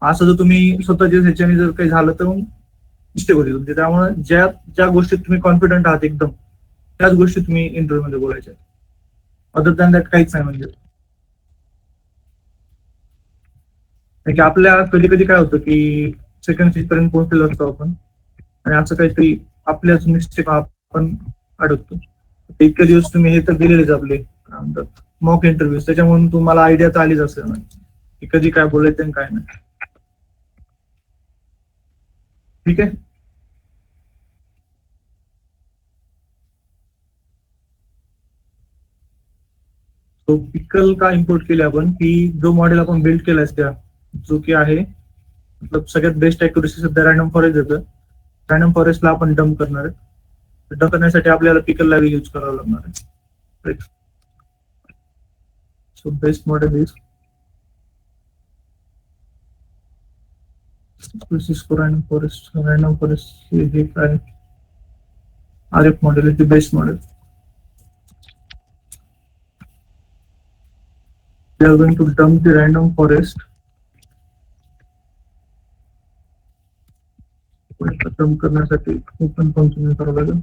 असं जर तुम्ही स्वतःच्या ह्याच्याने जर काही झालं तर मिस्टेक होती तुमची. त्यामुळे ज्या गोष्टीत तुम्ही कॉन्फिडंट आहात एकदम त्याच गोष्टी तुम्ही इंटरव्ह्यू मध्ये बोलायच्या. अदर दॅन दॅट काहीच नाही. म्हणजे की आपल्या कधी कधी काय होतं की सेकंड स्टेज पर्यंत पोहोचलेलो असतो आपण आणि असं काहीतरी आपल्याच मिस्टेक आपण अडकतो. इतके दिवस तुम्ही हे तर दिलेलेच आपले काय म्हणतात मॉक इंटरव्ह्यू, त्याच्यामुळे तुम्हाला आयडिया तर आलीच असेल ना की कधी काय बोलायचं आणि काय नाही. ठीक आहे. तो पिकल का इम्पोर्ट केले आपण की जो मॉडेल आपण बिल्ड केलाय त्या जो की आहे मतलब सगळ्यात बेस्ट ॲक्युरेसी सध्या रॅन्डम फॉरेस्ट देतं. रॅन्डम फॉरेस्टला आपण डंप करणार आहे. डंप करण्यासाठी आपल्याला पिकल लायब्ररी यूज करावं लागणार आहे, right. So best model is random forest. Random forest हे काय RF model is the best model. We are going to dump the random forest. dump करण्यासाठी ओपन फंक्शन करावं लागेल.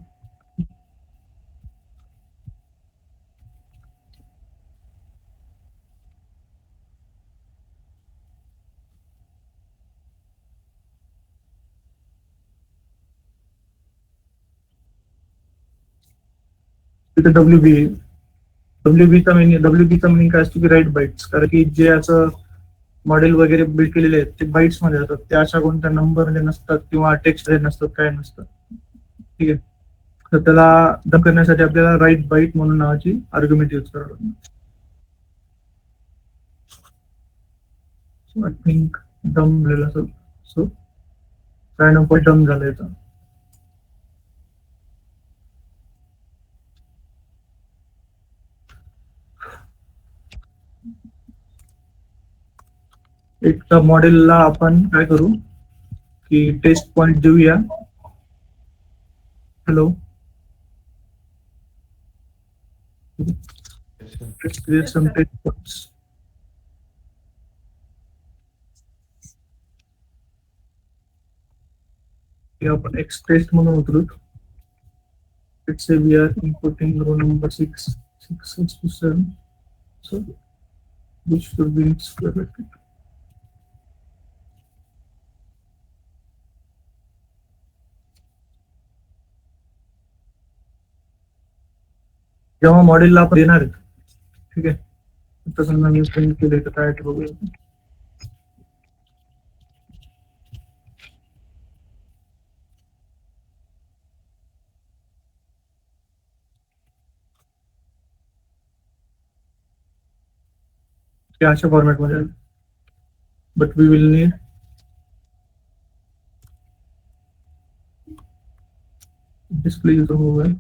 तिथे WBचा मिनिंग काय असतो की राईट बाईट्स. कारण की जे असं मॉडेल वगैरे बिल्ड केलेले आहेत ते बाईट्स मध्ये असतात. ते अशा कोणत्या नंबर नसतात किंवा टेक्स्ट नसतात, काय नसतात. ठीक आहे. तर त्याला डंप करण्यासाठी आपल्याला राईट बाईट म्हणून नावाची आर्ग्युमेंट यूज करावं लागणार. आय थिंक डम झालेला असेल. सो रॅन्डम पण डम झालं याचा. एक त्या मॉडेलला आपण काय करू की टेस्ट पॉइंट देऊया. Hello, create some test points. हे आपण एक्स टेस्ट म्हणून उतरू. Let's say we are inputting row number 6 to 7. So which should be in square bracket. जेव्हा मॉडेलला आपण देणार आहेत, ठीक आहे, आता समजा मी प्रिंट केले तर काय ते बघूया. ते अशा फॉर्मॅटमध्ये, but we will need display user mobile,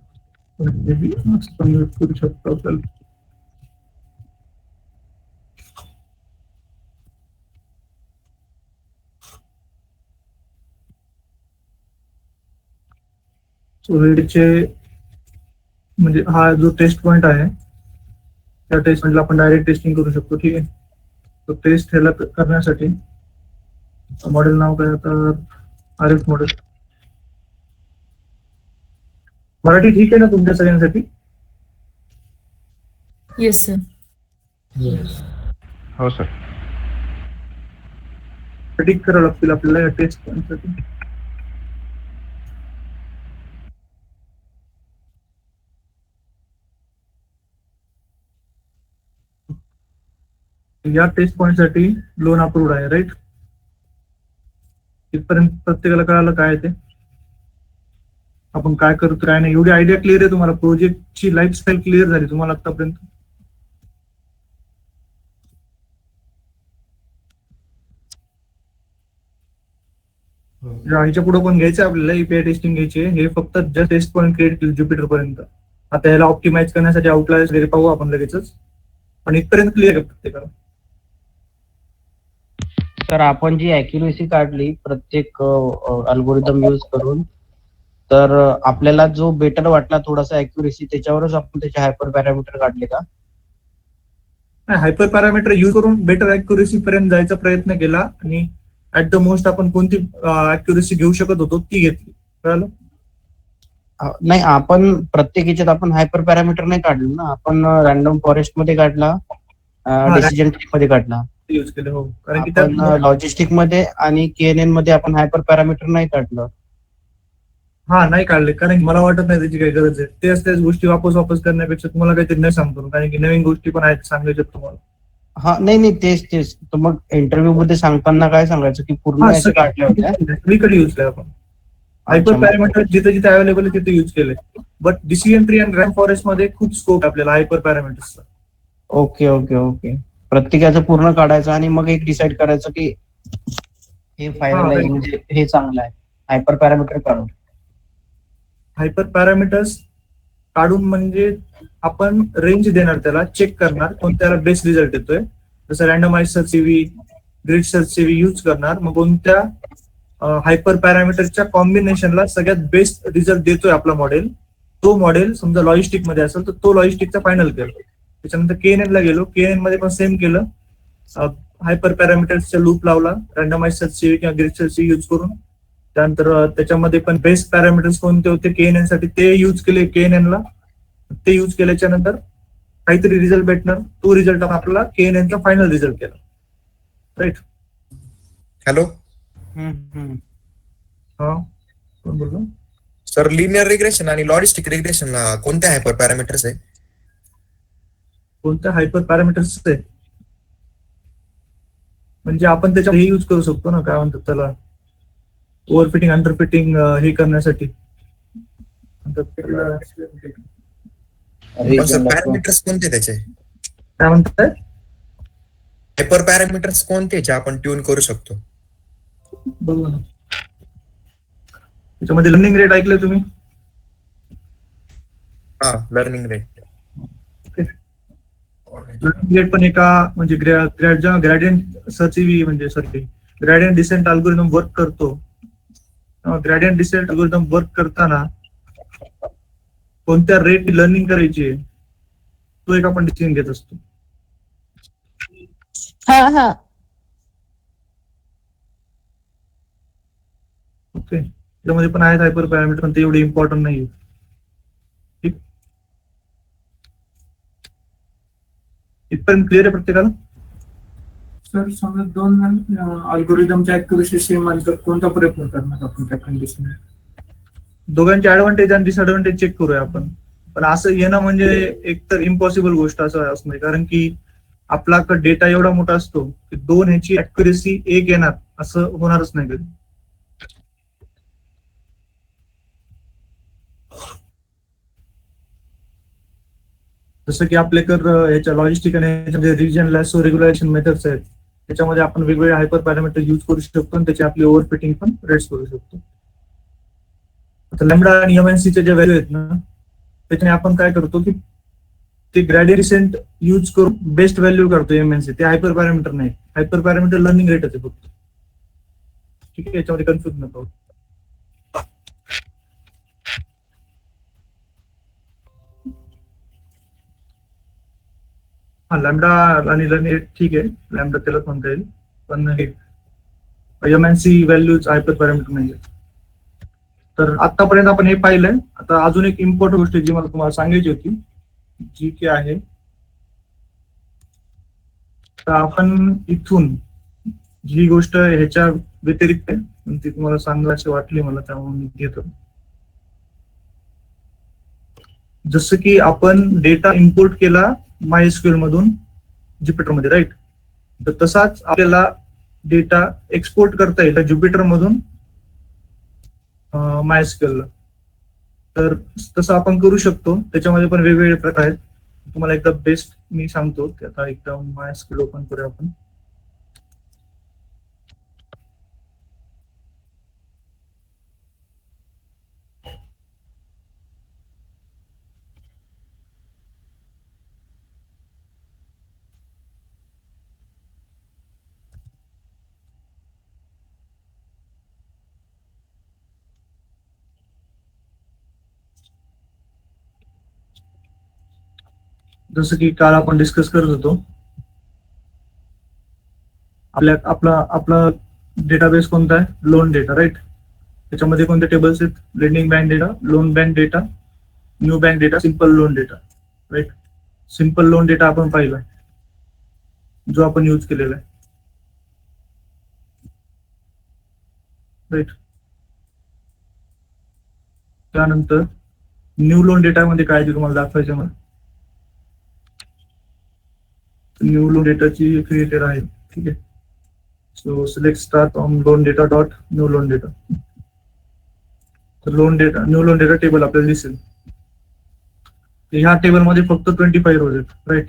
maybe convert करू शकतो आपल्याला. सो रीडचे म्हणजे हा जो टेस्ट पॉइंट आहे, त्या टेस्ट पॉइंटला आपण डायरेक्ट टेस्टिंग करू शकतो, ठीक आहे. तो टेस्ट ह्याला करण्यासाठी मॉडेल नाव काय आता, RF मॉडेल. मराठी ठीक आहे ना तुमच्या सगळ्यांसाठी? Yes, sir. हो सर. टिक करावं लागतील आपल्याला या टेस्ट पॉइंटसाठी. या टेस्ट पॉइंट साठी लोन अप्रूव्ड आहे, राईट? इथपर्यंत प्रत्येकाला कळालं काय ते, आपण काय करतो काय नाही, एवढी आयडिया क्लिअर आहे तुम्हाला? प्रोजेक्टची लाईफस्टाईल क्लिअर झाली तुम्हाला आतापर्यंत? ह्याच्या पुढे पण घ्यायचं आपल्याला, एपीआय टेस्टिंग घ्यायची. हे फक्त जस्ट टेस्ट पॉइंट क्रिएट केलं ज्युपिटर पर्यंत. आता याला ऑप्टिमाइज करण्यासाठी आउटलायर्स वगैरे पाहू आपण लगेचच, पण इथपर्यंत क्लिअर आहे प्रत्येकाला. तर आपण जी अॅक्युरेसी काढली प्रत्येक अल्गोरिदम यूज करून, तर आपल्याला जो बेटर वाटला थोडासा अॅक्युरेसी, त्याच्यावरच आपण त्याचे हायपर पॅरामीटर काढले का? हायपर पॅरामीटर यूज करून बेटर अॅक्युरेसी पर्यंत जायचा प्रयत्न केला आणि ऍट द मोस्ट आपण कोणती अॅक्युरेसी घेऊ शकत होतो ती घेतली. कळलं? नाही, आपण प्रत्येक याच्यात आपण हायपर पॅरामीटर नाही काढलं ना, आपण रॅन्डम फॉरेस्ट मध्ये काढला, डिसिजन ट्री मध्ये काढला, यूज केलं. हो, कारण की आपण लॉजिस्टिक मध्ये आणि KNN मध्ये आपण हायपर पॅरामीटर नाही काढलं. हा नाही काढले, कारण की मला वाटत नाही त्याची काही गरज आहे. त्याच गोष्टी वापस करण्यापेक्षा तुम्हाला काहीतरी नाही सांगतो, कारण की नवीन गोष्टी पण आहेत सांगायच्या तुम्हाला. हा नाही तेच तर मग इंटरव्ह्यू मध्ये सांगताना काय सांगायचं की पूर्ण याचे काढल्या होत्या, सगळीकडे यूज केलं आपण. हायपर पॅरामीटर जिथे जिथे अवेलेबल आहे तिथे यूज केले, बट डिसिजन ट्री आणि रॅम फॉरेस्ट मध्ये खूप स्कोप आपल्याला हायपर पॅरामीटर्सचा. ओके. प्रत्येकाचं पूर्ण काढायचं आणि मग एक डिसाइड करायचं की हे फायनलाइज म्हणजे हे चांगलं आहे, हायपर पॅरामीटर काढून. हायपर पॅरामीटर्स काढून म्हणजे आपण रेंज देणार, त्याला चेक करणार कोणत्याला बेस्ट रिझल्ट येतोय. जसं randomize search CV, grid search CV use करणार, मग कोणत्या हायपर पॅरामीटरच्या कॉम्बिनेशनला सगळ्यात बेस्ट रिझल्ट देतोय आपला मॉडेल. तो मॉडेल समजा लॉजिस्टिक मध्ये असेल तर तो लॉजिस्टिकचा फायनल केलं. त्याच्यानंतर KNN ला गेलो, KNN मध्ये पण सेम केलं, हायपर पॅरामीटर्सचा लूप लावला, रॅन्डमाइज सर्च सीव्ही किंवा ग्रिड सर्च सीव्ही यूज करून. त्यानंतर त्याच्यामध्ये पण बेस्ट पॅरामीटर्स कोणते होते KNN साठी ते यूज केले KNN ला. ते यूज केल्याच्या नंतर काहीतरी रिझल्ट भेटणार, तो रिझल्ट आपल्याला KNN चा फायनल रिझल्ट केला, राईट? हॅलो हा, कोण बोलतो? सर, लिनियर रिग्रेशन आणि लॉजिस्टिक रिग्रेशन कोणत्या हायपर पॅरामीटर्स आहे? कोणत्या हायपर पॅरामीटर्स आहे म्हणजे आपण त्याच्यात हे यूज करू शकतो ना, काय म्हणतात त्याला, ओव्हरफिटिंग अंडरफिटिंग हे करण्यासाठी. पॅरामीटर्स कोणते त्याचे? काय म्हणताय? हायपर पॅरामीटर्स कोणते जे आपण ट्यून करू शकतो? बघू ना, त्याच्यामध्ये लर्निंग रेट ऐकलंय तुम्ही? हा, लर्निंग रेट. लर्निंग रेट पण एका म्हणजे ग्रॅडियंट सर्च म्हणजे ग्रॅडियंट डिसेंट अल्गोरिदम वर्क करतो. ग्रॅडियंट डिसेंट अल्गोरिदम वर्क करताना कोणत्या रेट लर्निंग करायची आहे तो एक आपण डिसिजन घेत असतो. ओके, त्यामध्ये पण आहेत हायपर पॅरामीटर, पण ते एवढे इम्पॉर्टंट नाही. ठीक, इथपर्यंत क्लिअर आहे प्रत्येकाला? सर, समजा दोन अल्गोरिदमच्या अॅक्युरेसी सेम आली तर कोणता प्रेफर करणार आपण त्या कंडिशन? दोघांचे ऍडव्हान्टेज आणि डिसएडव्हान्टेज चेक करूया आपण. पण असं येणं म्हणजे एकतर इम्पॉसिबल गोष्ट असं असणार, कारण की आपला डेटा एवढा मोठा असतो की 2 ह्याची अॅक्युरेसी 1 येणार असं होणारच नाही कधी. जसं की आपल्याकडे याच्या लॉजिस्टिक आणि रिजन लॅसो रेग्युलेशन मेथड्स आहेत, त्याच्यामध्ये आपण वेगवेगळे हायपर पॅरामीटर यूज करू शकतो आणि त्याची आपली ओव्हरफिटिंग पण रेट्स करू शकतो. आता लॅम्बडा आणि एमएनसीच्या ज्या व्हॅल्यू आहेत ना, त्याच्याने आपण काय करतो की ते ग्रॅडियंट यूज करून बेस्ट व्हॅल्यू करतो एमएनसी. ते हायपर पॅरामीटर नाही, हायपर पॅरामीटर लर्निंग रेट आहे फक्त. ठीक आहे, याच्यामध्ये कन्फ्युज नको. हा लॅम्बडा आणि लर्निंग रेट ठीक आहे, लॅम्बडा त्यालाच म्हणता येईल, पण हे एमएनसी व्हॅल्यूज हायपर पॅरामीटर नाही आहे. तर आतापर्यंत आपण हे पाहिलंय. आता अजून एक इम्पॉर्टंट गोष्ट जी मला तुम्हाला सांगायची होती, जी की आहे, तर आपण इथून जी गोष्ट ह्याच्या व्यतिरिक्त आहे पण ती तुम्हाला सांगायची वाटली मला, त्यामुळे मी घेतो. जसं की आपण डेटा इम्पोर्ट केला MySQL मधून ज्युपिटर मध्ये, राईट? तर तसाच आपल्याला डेटा एक्सपोर्ट करता येईल ज्युपिटर मधून MySQL ला. तर तसं आपण करू शकतो. त्याच्यामध्ये पण वेगवेगळे प्रकार आहेत. तुम्हाला एकदा बेस्ट मी सांगतो की आता एकदा MySQL ओपन करूया आपण. जसं की काल आपण डिस्कस करत होतो, आपला डेटाबेस कोणता आहे? Loan data, right? त्याच्यामध्ये कोणते टेबल्स आहेत? Lending bank data, loan bank data, new bank data, simple loan data, right? Simple loan data आपण पाहिला जो आपण यूज केलेला आहे, राईट? त्यानंतर न्यू लोन डेटा मध्ये काय ते तुम्हाला दाखवायचं मला. न्यू लोन डेटाची क्रिएटेड आहे, ठीक आहे. So select start on loan data dot new loan data. तर loan data, new loan data table आपल्याला दिसेल. ह्या टेबलमध्ये फक्त 25 रोज आहेत, राईट?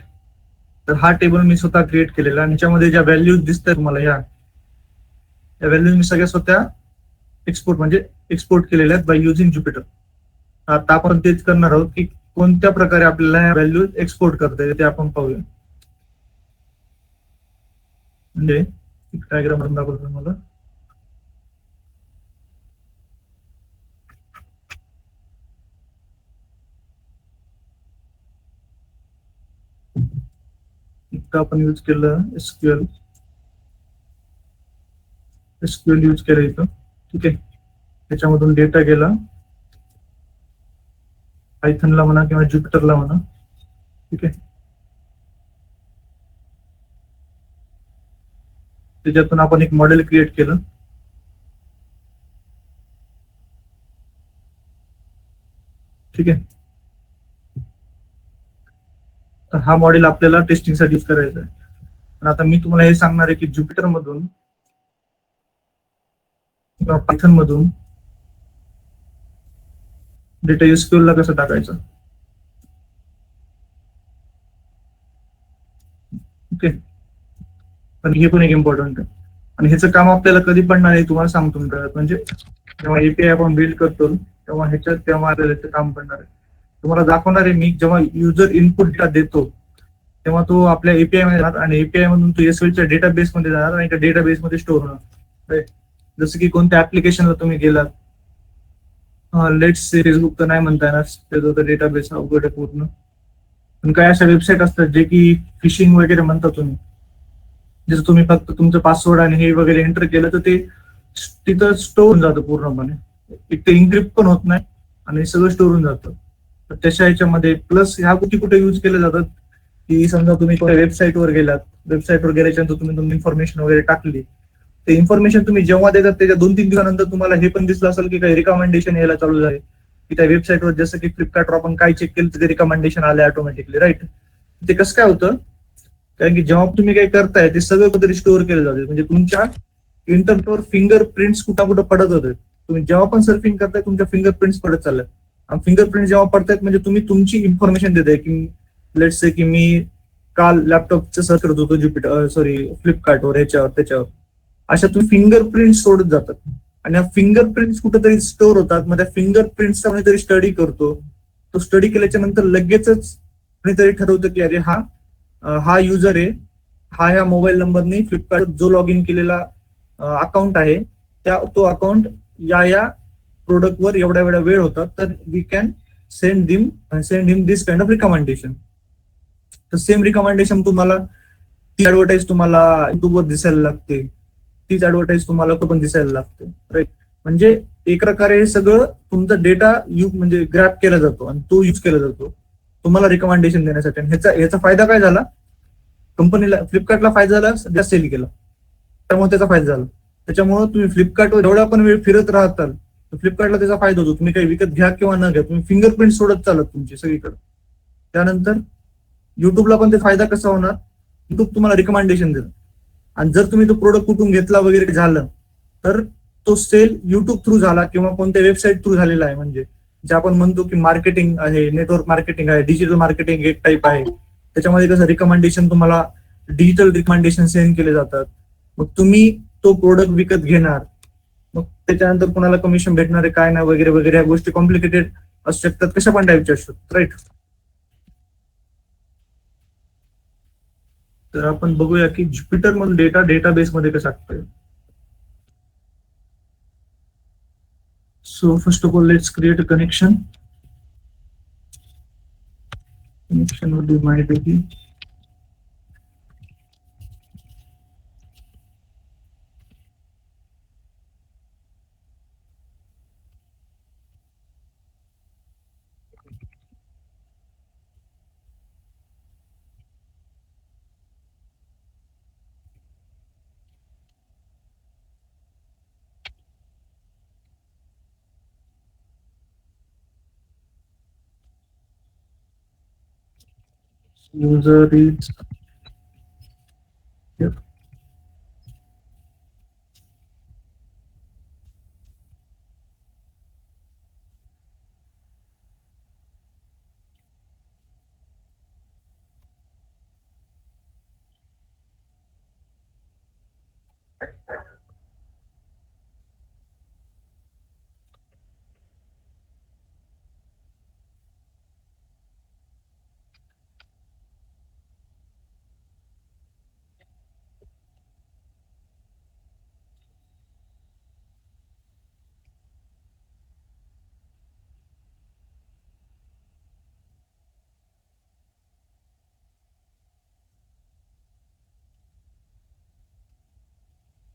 तर हा टेबल मी स्वतः क्रिएट केलेला आणि त्याच्यामध्ये ज्या व्हॅल्यूज दिसतात तुम्हाला या व्हॅल्यूज मी सगळ्या स्वतः एक्सपोर्ट केलेल्या आहेत बाय युझिंग ज्युपिटर. आता आपण तेच करणार आहोत की कोणत्या प्रकारे आपल्याला ह्या व्हॅल्यूज एक्सपोर्ट करता येते ते आपण पाहूया. म्हणजे डायग्राम म्हणून दाखवतो मला. इथं आपण यूज केलं एसक्यूएल यूज केलं इथं, ठीक आहे. त्याच्यामधून डेटा गेला पायथनला म्हणा किंवा ज्युपिटरला म्हणा, ठीक आहे. त्याच्यातून आपण एक मॉडेल क्रिएट केलं, ठीक आहे. तर हा मॉडेल आपल्याला टेस्टिंगसाठी यूज करायचा आहे. पण आता मी तुम्हाला हे सांगणार आहे की ज्युपिटर मधून किंवा पायथन मधून डेटा एसक्यूएल ला कसं टाकायचं, ओके. पण हे पण एक इम्पॉर्टंट आहे आणि ह्याचं काम आपल्याला कधी पडणार आहे तुम्हाला सांगतो मी. म्हणजे जेव्हा एपीआय आपण बिल्ड करतो तेव्हा तेव्हा आपल्याला याचं काम पडणार आहे. तुम्हाला दाखवणार आहे मी, जेव्हा युजर इनपुट डेटा देतो तेव्हा तो आपल्या एपीआय मध्ये जाणार आणि एपीआय मधून तो एसक्यूएलच्या डेटाबेस मध्ये जाणार आणि त्या डेटाबेस मध्ये स्टोअर होणार, राईट? जसं की कोणत्या ऍप्लिकेशनला तुम्ही गेलात, लेट्स फेसबुक तर नाही म्हणता येणार, त्याचा डेटाबेस अवघड आहे पूर्ण. पण काही अशा वेबसाईट असतात जे की फिशिंग वगैरे म्हणता तुम्ही, जसं तुम्ही फक्त तुमचं पासवर्ड आणि हे वगैरे एंटर केलं तर ते तिथं स्टोअर होऊन जातं पूर्णपणे. एक तर इन्क्रिप्ट पण होत नाही आणि सगळं स्टोअर होऊन जातं. तर त्याच्या ह्याच्यामध्ये प्लस ह्या गोष्टी कुठे यूज केल्या जातात की समजा तुम्ही वेबसाईटवर गेलात, वेबसाईटवर गेल्याच्यानंतर तुम्ही इन्फॉर्मेशन वगैरे टाकली, ते इन्फॉर्मेशन तुम्ही जेव्हा देतात त्याच्या 2-3 दिवसानंतर तुम्हाला हे पण दिसलं असेल की काही रिकमेंडेशन यायला चालू झाले की त्या वेबसाईटवर जसं की फ्लिपकार्टवर आपण काय चेक केलं तर ते रिकमेंडेशन आले ऑटोमॅटिकली, राईट. ते कसं काय होतं, कारण की जेव्हा तुम्ही काही करताय ते सगळं कुठेतरी स्टोअर केलं जाते. म्हणजे तुमच्या इंटरनेटवर फिंगरप्रिंट्स कुठं पडत होते. तुम्ही जेव्हा पण सर्फिंग करताय तुमच्या फिंगरप्रिंट्स पडत चालल्यात. आणि फिंगरप्रिंट जेव्हा पडतायत म्हणजे तुम्ही तुमची इन्फॉर्मेशन देताय की लेट्स से की मी काल लॅपटॉपचं सर्च करत होतो फ्लिपकार्टवर ह्याच्यावर त्याच्यावर. अशा तुम्ही फिंगरप्रिंट सोडत जातात आणि फिंगरप्रिंट्स कुठेतरी स्टोअर होतात. मग त्या फिंगरप्रिंट्सचा कोणीतरी स्टडी करतो. तो स्टडी केल्याच्या नंतर लगेचच कोणीतरी ठरवतं की अरे हा युजर आहे, ह्या मोबाईल नंबरने फ्लिपकार्ट जो लॉग इन केलेला अकाउंट आहे तो अकाउंट या प्रोडक्टवर एवढ्या वेळ होता, तर we can send him this kind of recommendation. तर सेम रिकमेंडेशन तुम्हाला ती ऍडव्हर्टाईज तुम्हाला युट्यूबवर दिसायला लागते, तीच ऍडव्हर्टाईज तुम्हाला पण दिसायला लागते, राईट. म्हणजे एक प्रकारे हे सगळं तुमचा डेटा म्हणजे ग्रॅप केला जातो आणि तो यूज केला जातो तुम्हाला रिकमेंडेशन देण्यासाठी. आणि ह्याचा फायदा काय झाला, कंपनीला फ्लिपकार्टला फायदा झाला, जास्त सेल केला त्यामुळे त्याचा फायदा झाला. त्याच्यामुळे तुम्ही फ्लिपकार्टवर जेवढा पण वेळ फिरत राहताल तर फ्लिपकार्टला त्याचा फायदा होतो. तुम्ही काही विकत घ्या किंवा न घ्या, तुम्ही फिंगरप्रिंट सोडत चालत तुमची सगळीकडे. त्यानंतर युट्यूबला पण ते फायदा कसा होणार, युट्यूब तुम्हाला रिकमेंडेशन देतं आणि जर तुम्ही तो प्रोडक्ट कुठून घेतला वगैरे झालं तर तो सेल युट्यूब थ्रू झाला किंवा कोणत्या वेबसाईट थ्रू झालेला आहे. म्हणजे जे आपण म्हणतो की मार्केटिंग आहे, नेटवर्क मार्केटिंग आहे, डिजिटल मार्केटिंग एक टाईप आहे. त्याच्यामध्ये कसं रिकमेंडेशन तुम्हाला डिजिटल रिकमेंडेशन सेंड केले जातात. मग तुम्ही तो प्रोडक्ट विकत घेणार, मग त्याच्यानंतर कोणाला कमिशन भेटणार आहे काय नाही वगैरे वगैरे ह्या गोष्टी कॉम्प्लिकेटेड असू शकतात, कशा पण टाईपच्या असतात, राईट. तर आपण बघूया की ज्युपिटर मधून डेटाबेस मध्ये कसं टाकतोय. So first of all, let's create a connection. Connection will be MyDB. User is here.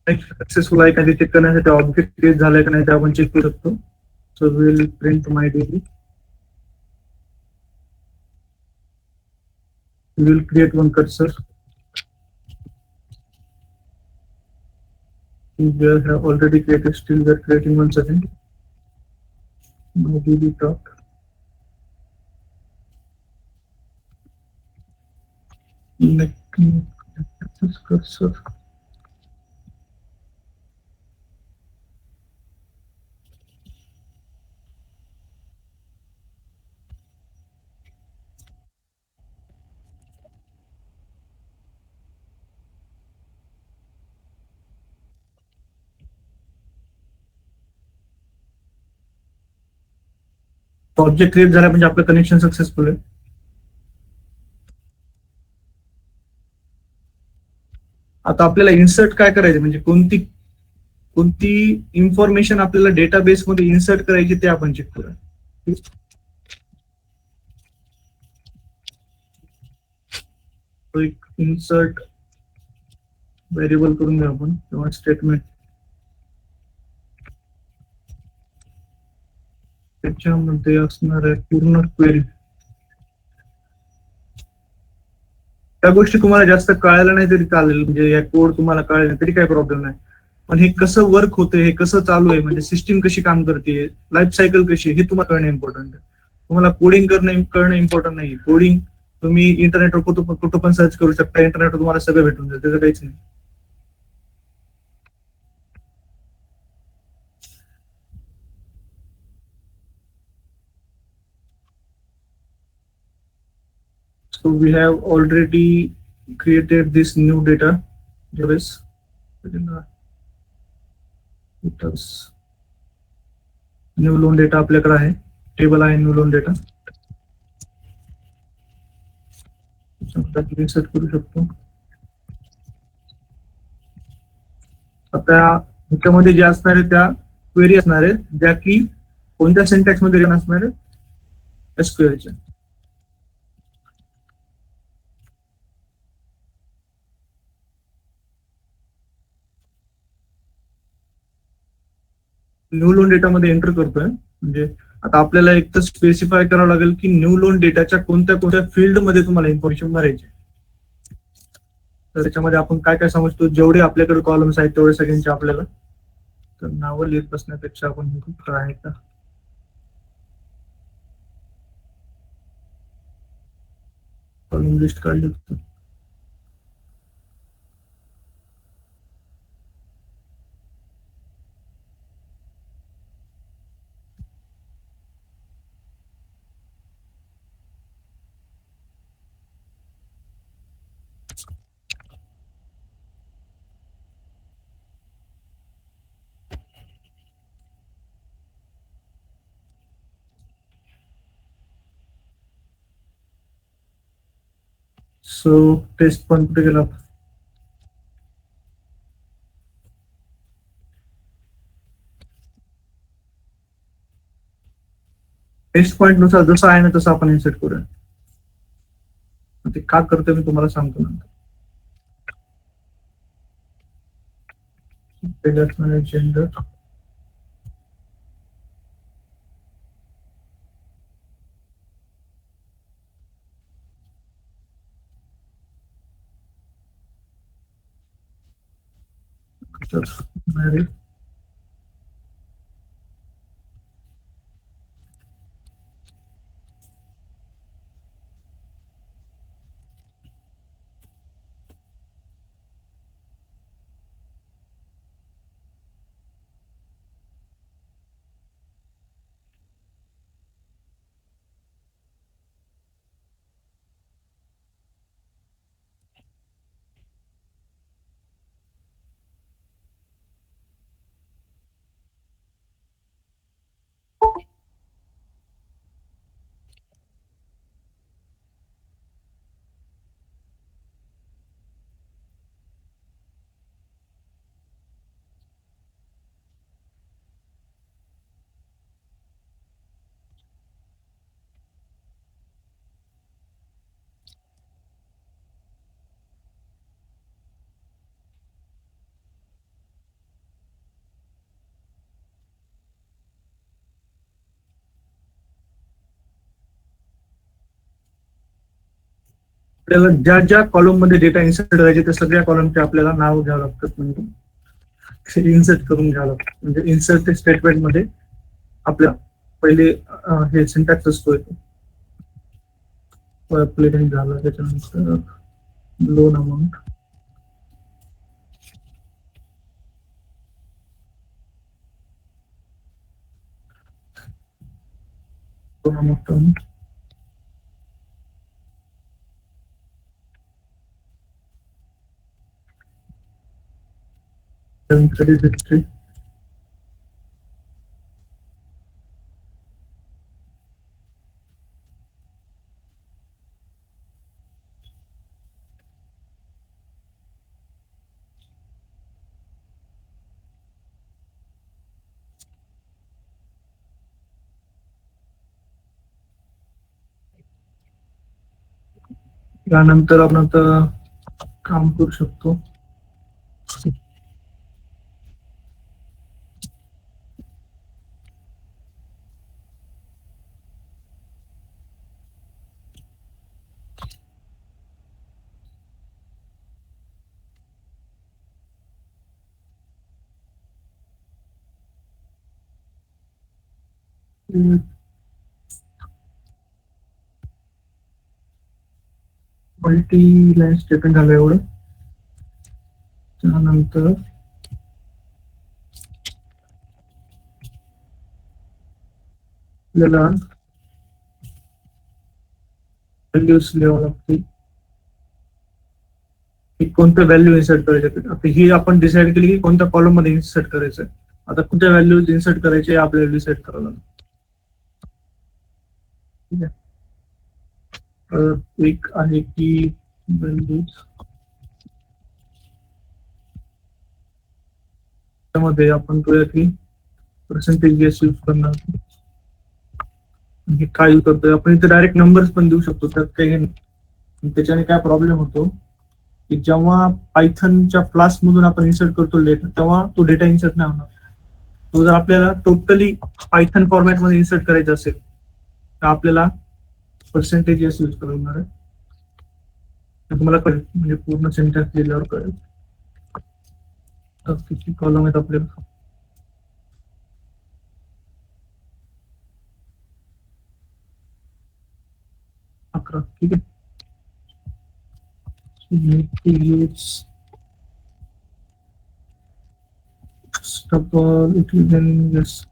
Successful आहे का ते चेक करण्यासाठी ऑब्जेक्ट क्रिएट झालाय का नाही ते आपण चेक करू शकतो. So will print MyDB. We will create one cursor. We have already created, still we are creating one second. MyDB dot. Next cursor. Object create झाला म्हणजे आपलं कनेक्शन सक्सेसफुल आहे. आता आपल्याला इन्सर्ट काय करायचं, म्हणजे कोणती इन्फॉर्मेशन आपल्याला डेटाबेस मध्ये इन्सर्ट करायची ते आपण चेक करूया. एक इन्सर्ट व्हेरिएबल करून घेऊ आपण किंवा स्टेटमेंट. त्याच्यामध्ये असणार आहे पूर्ण क्वेरी. त्या गोष्टी तुम्हाला जास्त कळायला नाही तरी चालेल, म्हणजे या कोड तुम्हाला कळायला नाही तरी काही प्रॉब्लेम नाही. पण हे कसं वर्क होतंय, हे कसं चालू आहे, म्हणजे सिस्टीम कशी काम करते, लाईफ सायकल कशी आहे, हे तुम्हाला कळणं इम्पॉर्टंट आहे. तुम्हाला कोडिंग करणं इम्पॉर्टंट नाही. कोडिंग तुम्ही इंटरनेटवर कुठं पण सर्च करू शकता, इंटरनेटवर तुम्हाला सगळं भेटून जाईल, त्याचं काहीच नाही. So we have already created this new data database. New loan data आपल्याकडे आहे, टेबल आहे न्यू लोन डेटा. इन्सर्ट करू शकतो. आता ह्याच्यामध्ये जे असणार आहे त्या क्वेरी असणार आहेत, ज्या की कोणत्या सिंटॅक्स मध्ये असणार आहेत, एसक्यूएलच्या. न्यू लोन डेटामध्ये एंटर करतोय. म्हणजे आता आपल्याला एक तर स्पेसिफाय करावं लागेल की न्यू लोन डेटाच्या कोणत्या कोणत्या फील्डमध्ये तुम्हाला इन्फॉर्मेशन भरायची. तर त्याच्यामध्ये आपण काय काय समजतो, जेवढे आपल्याकडे कॉलम्स आहेत तेवढे सगळ्यांचे आपल्याला. तर नावं लिहित बसण्यापेक्षा आपण आहे का कॉलम लिस्ट काढली. सो टेस्ट पण कुठे गेला. टेस्ट पॉइंट नुसार जसं आहे ना तसं आपण इन्सर्ट करूया. ते का करतोय मी तुम्हाला सांगतो नंतर. जेंडर मॅरिड आपल्याला ज्या ज्या कॉलम मध्ये डेटा इन्सर्ट करायचे त्या सगळ्या कॉलमचे आपल्याला नाव घ्यावं लागतात. म्हणजे इन्सर्ट करून घ्यावं लागतं. म्हणजे इन्सर्ट स्टेटमेंट मध्ये आपल्या पहिले हे सिंटॅक्स असतोय प्लेटिंग झालं, त्याच्यानंतर loan amount, loan amount, credit history, त्यानंतर आपण आता काम करू शकतो. मल्टी लाईन स्टेटमेंट झालं एवढं. त्यानंतर आपल्याला व्हॅल्यूज लिहावं लागतील. कोणत्या व्हॅल्यू इन्सर्ट करायचे आता ही आपण डिसाइड केली की कोणत्या कॉलम मध्ये इन्सर्ट करायचं. आता कोणत्या व्हॅल्यूज इन्सर्ट करायचे आपल्याला डिसाइड करावं लागेल. ठीक आहे. एक आहे की व्हॅल्यूज त्यामध्ये आपण करूया की पर्सेंटेज यूज करणार. काय यूज करतोय आपण इथे डायरेक्ट नंबर्स पण देऊ शकतो त्यात काही नाही. त्याच्याने काय प्रॉब्लेम होतो की जेव्हा पायथनच्या क्लास मधून आपण इन्सर्ट करतो डेटा तेव्हा तो डेटा इन्सर्ट नाही होणार. तो जर आपल्याला टोटली पायथन फॉर्मॅट मध्ये इन्सर्ट करायचं असेल तर आपल्याला पर्सेंटेज यूज करणार आहे. तुम्हाला कळेल म्हणजे पूर्ण सेंटेन्स लिहिल्यावर कळेल किती कॉलम आहेत आपल्याला. अकरा. ठीक आहे. yes.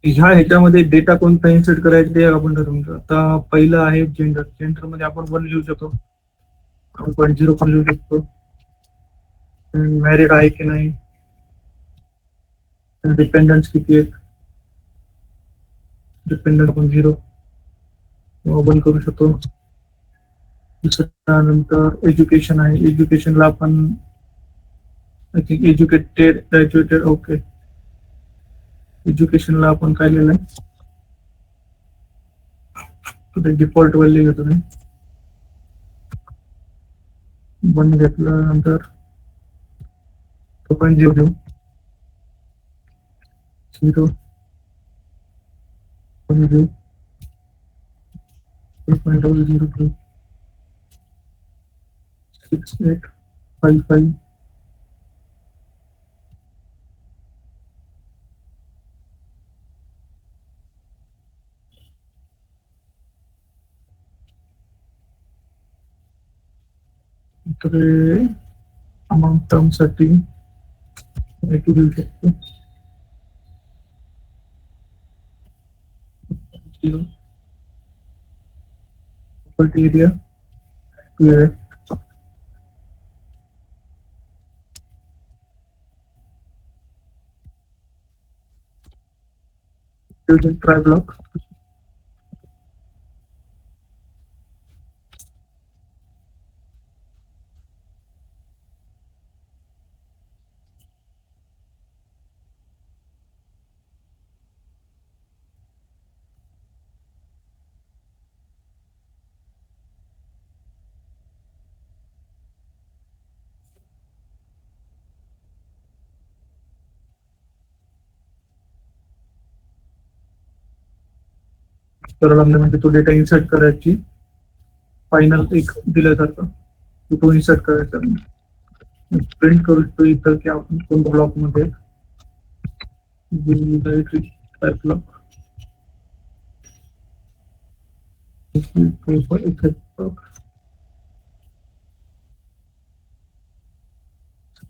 ह्या ह्याच्यामध्ये डेटा कोणता इन्सर्ट करायचा ते आपण ठरवून घेऊ. आता पहिलं आहे जेंडर. जेंडर मध्ये आपण 1 लिहू शकतो, 1.0 पण लिहू शकतो. मॅरिड आहे की नाही, डिपेंडन्स किती आहेत, डिपेंडन्स आपण 0 1 करू शकतो. त्यानंतर एज्युकेशन आहे. एज्युकेशनला आपण एज्युकेटेड, ग्रॅज्युएटेड. ओके. एज्युकेशनला आपण काय लिहिलंय डिफॉल्ट व्हॅल्यू घेतो मी 1 घेतल्यानंतर 2.0 देऊ. 0 1 देऊ. 2.0 देऊ. 6 8 5 5 अमाउंट टर्म साठी देऊ शकतो. Area try block. म्हणजे तो डेटा इन्सर्ट करायची फायनल एक दिल्यासारखं तो इन्सर्ट करायचा. प्रिंट करू शकतो इथं की आपण कोणत्या ब्लॉक मध्ये ब्लॉक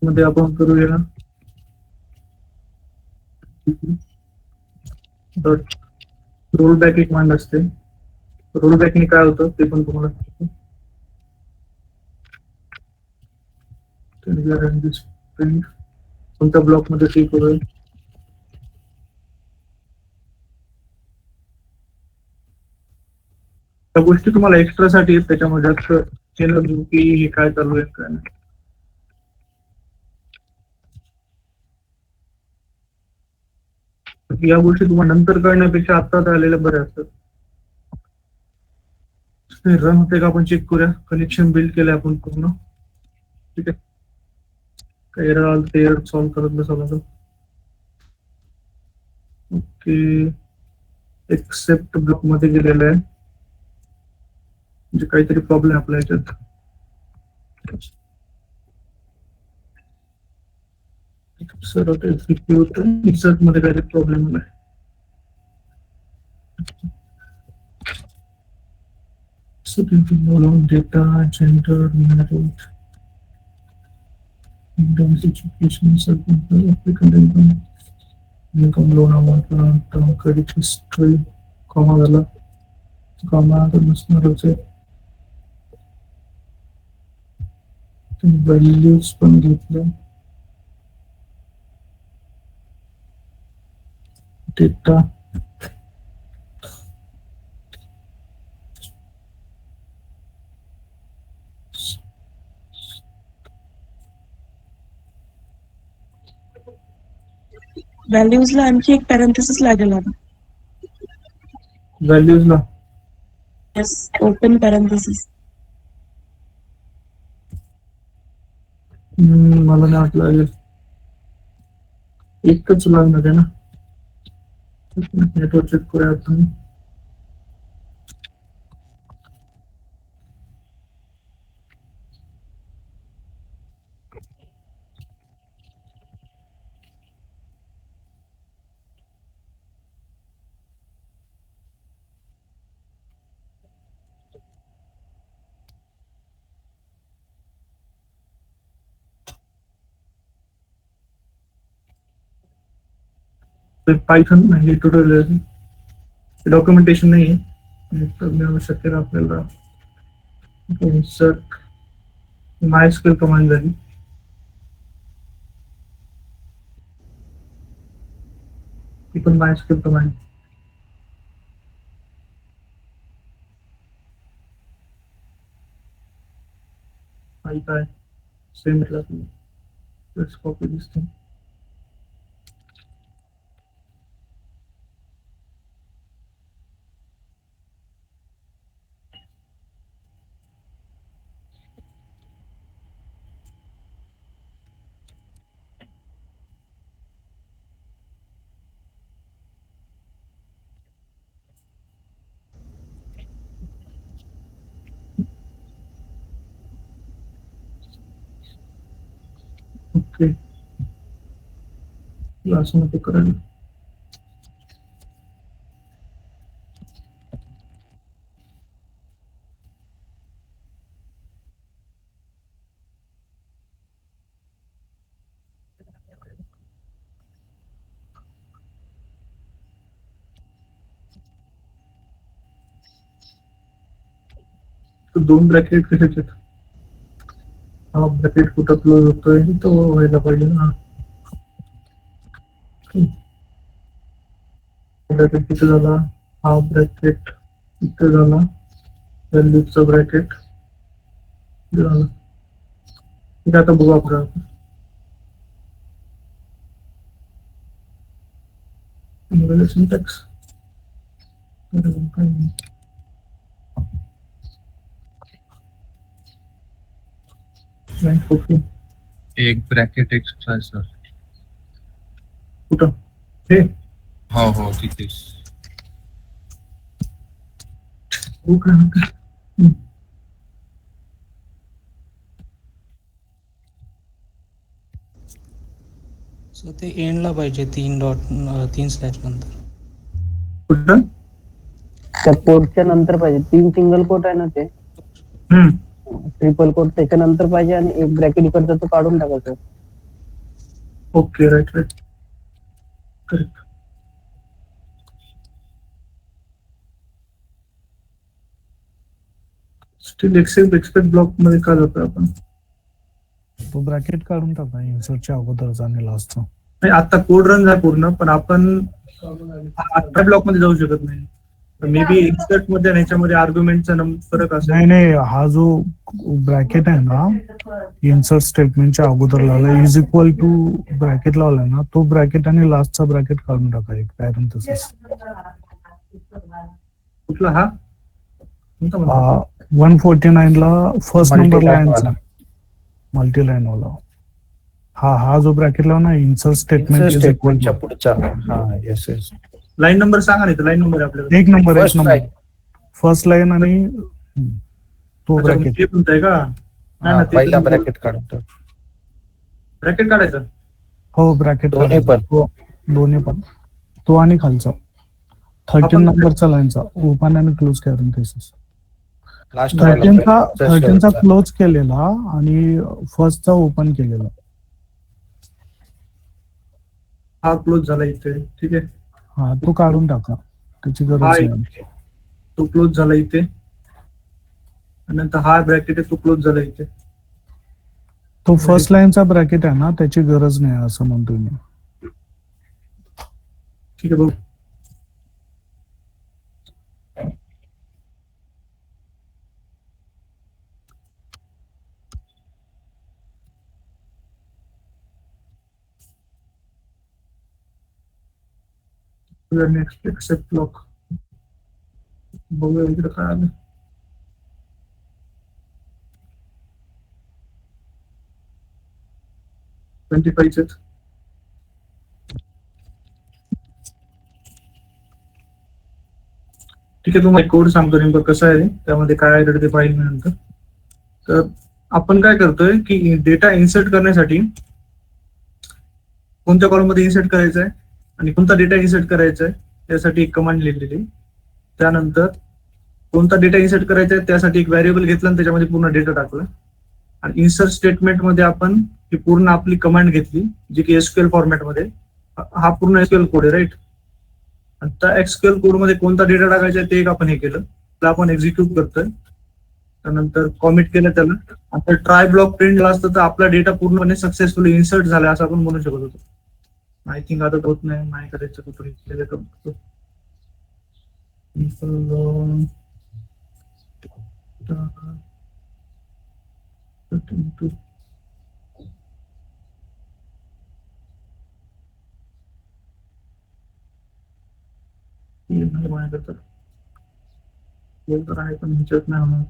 मध्ये आपण करूया रोल बॅक एक मांड असते. रोल बॅकने काय होतं ते पण तुम्हाला सांगतो. कोणत्या ब्लॉक मध्ये ते करूया त्या गोष्टी तुम्हाला एक्स्ट्रा साठी आहेत, त्याच्यामध्ये जास्त चॅनल की हे काय चालू आहे काय नाही. या गोष्टी तुम्हाला नंतर कळण्यापेक्षा आता आलेल्या बऱ्या असतात. रन होते का आपण चेक करूया. कनेक्शन बिल्ड केलंय आपण पूर्ण. ठीक आहे. काही एरर आलं ते एरर सॉल्व्ह करत बसावं लागेल. ओके. एक्सेप्ट ब्लॉक मध्ये गेलेलं आहे. म्हणजे काहीतरी प्रॉब्लेम आपल्या ह्याच्यात. सर एक्झिक्यूट इन्सर्ट मध्ये काहीतरी प्रॉब्लेम आहे. Data gender married education income loan amount credit history comma झाला. कॉमा नसणारच आहे. व्हॅल्यूज पण घेतल्या. डेटा व्हॅल्यूजला आणखी एक पॅरेंथेसिस लागेल आता. व्हॅल्यूजला येस, ओपन पॅरेंथेसिस. मला नाही वाटलं लागेल. एकच लागणार आहे ना. नेटवर्क चेक करूया आपण. पायथन नाही ट्युटोरियल डॉक्युमेंटेशन नाही आहे. मिळू शकेल आपल्याला. इन्सर्ट माय स्किल कमांड झाली. ती पण माय स्किल कमांड. काय same let's copy this thing. Okay. क्लासमध्ये करायला दोन ब्रॅकेट कशाचे. हा ब्रॅकेट कुठं क्लोज होतोय तो व्हायला पाहिजे ना. ब्रॅकेट किती झाला. हा ब्रॅकेट इथे झाला. व्हॅल्यूचा ब्रॅकेट झाला. ठीक आहे. आता बघू आपण सिंटॅक्स. एक ब्रॅकेट एक्स्ट्रा आहे सर. कुठं हे. हो तिथेच. सो ते एंडला पाहिजे 3 स्लॅश नंतर. कुठं त्या कोटच्या नंतर पाहिजे. 3 सिंगल कोट आहे ना ते. ट्रिपल कोट त्याच्यानंतर पाहिजे आणि एक ब्रॅकेट इकडचा तो काढून टाकायचा. Okay. Right correct. Still expect block मध्ये का जातो आपण. तो ब्रॅकेट काढून टाका इन्सर्टच्या अगोदरच आणि लास्टचा. नाही आता कोड रन झाला पूर्ण पण आपण 18 ब्लॉक मध्ये जाऊ शकत नाही. मे बी इन्सर्ट मध्ये आणि ह्याच्यामध्ये आर्ग्युमेंटचा फरक असेल. नाही नाही, हा जो ब्रॅकेट आहे ना, इन्सर्ट स्टेटमेंटच्या अगोदर लावला इज इक्वल टू ब्रॅकेट लावला ना, तो ब्रॅकेट आणि लास्टचा ब्रॅकेट काढून टाका एक पॅरेंथेसिस. कुठला हा कोणता म्हणतो? 149 ला फर्स्ट नंबर Multi-line लाईनचा मल्टी लाईन वाला हा जो ब्रॅकेट लावला ना, इन्सर्ट स्टेटमेंट इज इक्वल स्टेटमेंटच्या पुढचा हा येस येस लाईन नंबर सांगा नाही तर लाईन नंबर आपल्याला. एक number First line. First line आणि तो अच्छा, ब्रॅकेट. ते म्हणताय का? नाही ना, ते पहिला तर- ब्रॅकेट काढतो ब्रॅकेट काढायचं. हो ब्रॅकेट दोन्ही पण. दोन्ही पण, तो आणि खालचा 13 आपण- नंबरचा लाईनचा ओपन आणि क्लोज पॅरेंथेसिस. लास्ट 13चा क्लोज केलेला आणि फर्स्टचा ओपन केलेला. हा क्लोज झाला इथे, ठीक आहे. हा तो काढून टाका, त्याची गरज हा नाही. तो क्लोज झाला इथे आणि नंतर हा ब्रॅकेट आहे तो क्लोज झाला इथे. तो फर्स्ट लाईनचा ब्रॅकेट आहे ना, त्याची गरज नाही असं म्हणतोय मी. ठीक आहे बघू. नेक्स्ट एक्सेप्ट ब्लॉक बघूया इकडे काय आलं. $25 ठीक आहे. तुम्हाला कोड सांगतो नेमकं कसं आहे त्यामध्ये काय आहे ते पाहिजे नंतर. तर आपण काय करतोय की डेटा इन्सर्ट करण्यासाठी कोणत्या कॉलम मध्ये इन्सर्ट करायचं आहे आणि कोणता डेटा इन्सर्ट करायचा आहे त्यासाठी एक कमांड लिहिलेली. त्यानंतर कोणता डेटा इन्सर्ट करायचा आहे त्यासाठी एक व्हेरिएबल घेतला आणि त्याच्यामध्ये पूर्ण डेटा टाकला. आणि इन्सर्ट स्टेटमेंट मध्ये आपण ही पूर्ण आपली कमांड घेतली जी की एसक्यूएल फॉर्मॅटमध्ये. हा पूर्ण एसक्यूएल कोड आहे राईट. आणि त्या एसक्यूएल कोड मध्ये कोणता डेटा टाकायचा आहे ते एक आपण हे केलं. त्याला आपण एक्झिक्यूट करतोय. त्यानंतर कॉमिट केलं त्याला. आता ट्राय ब्लॉक प्रिंट असतं तर आपला डेटा पूर्णपणे सक्सेसफुली इन्सर्ट झाला असं आपण म्हणू शकत होतो. आय थिंक आता होत नाही, नाही करायचं कुठे. तर आहे पण ह्याच्यात नाही होणार.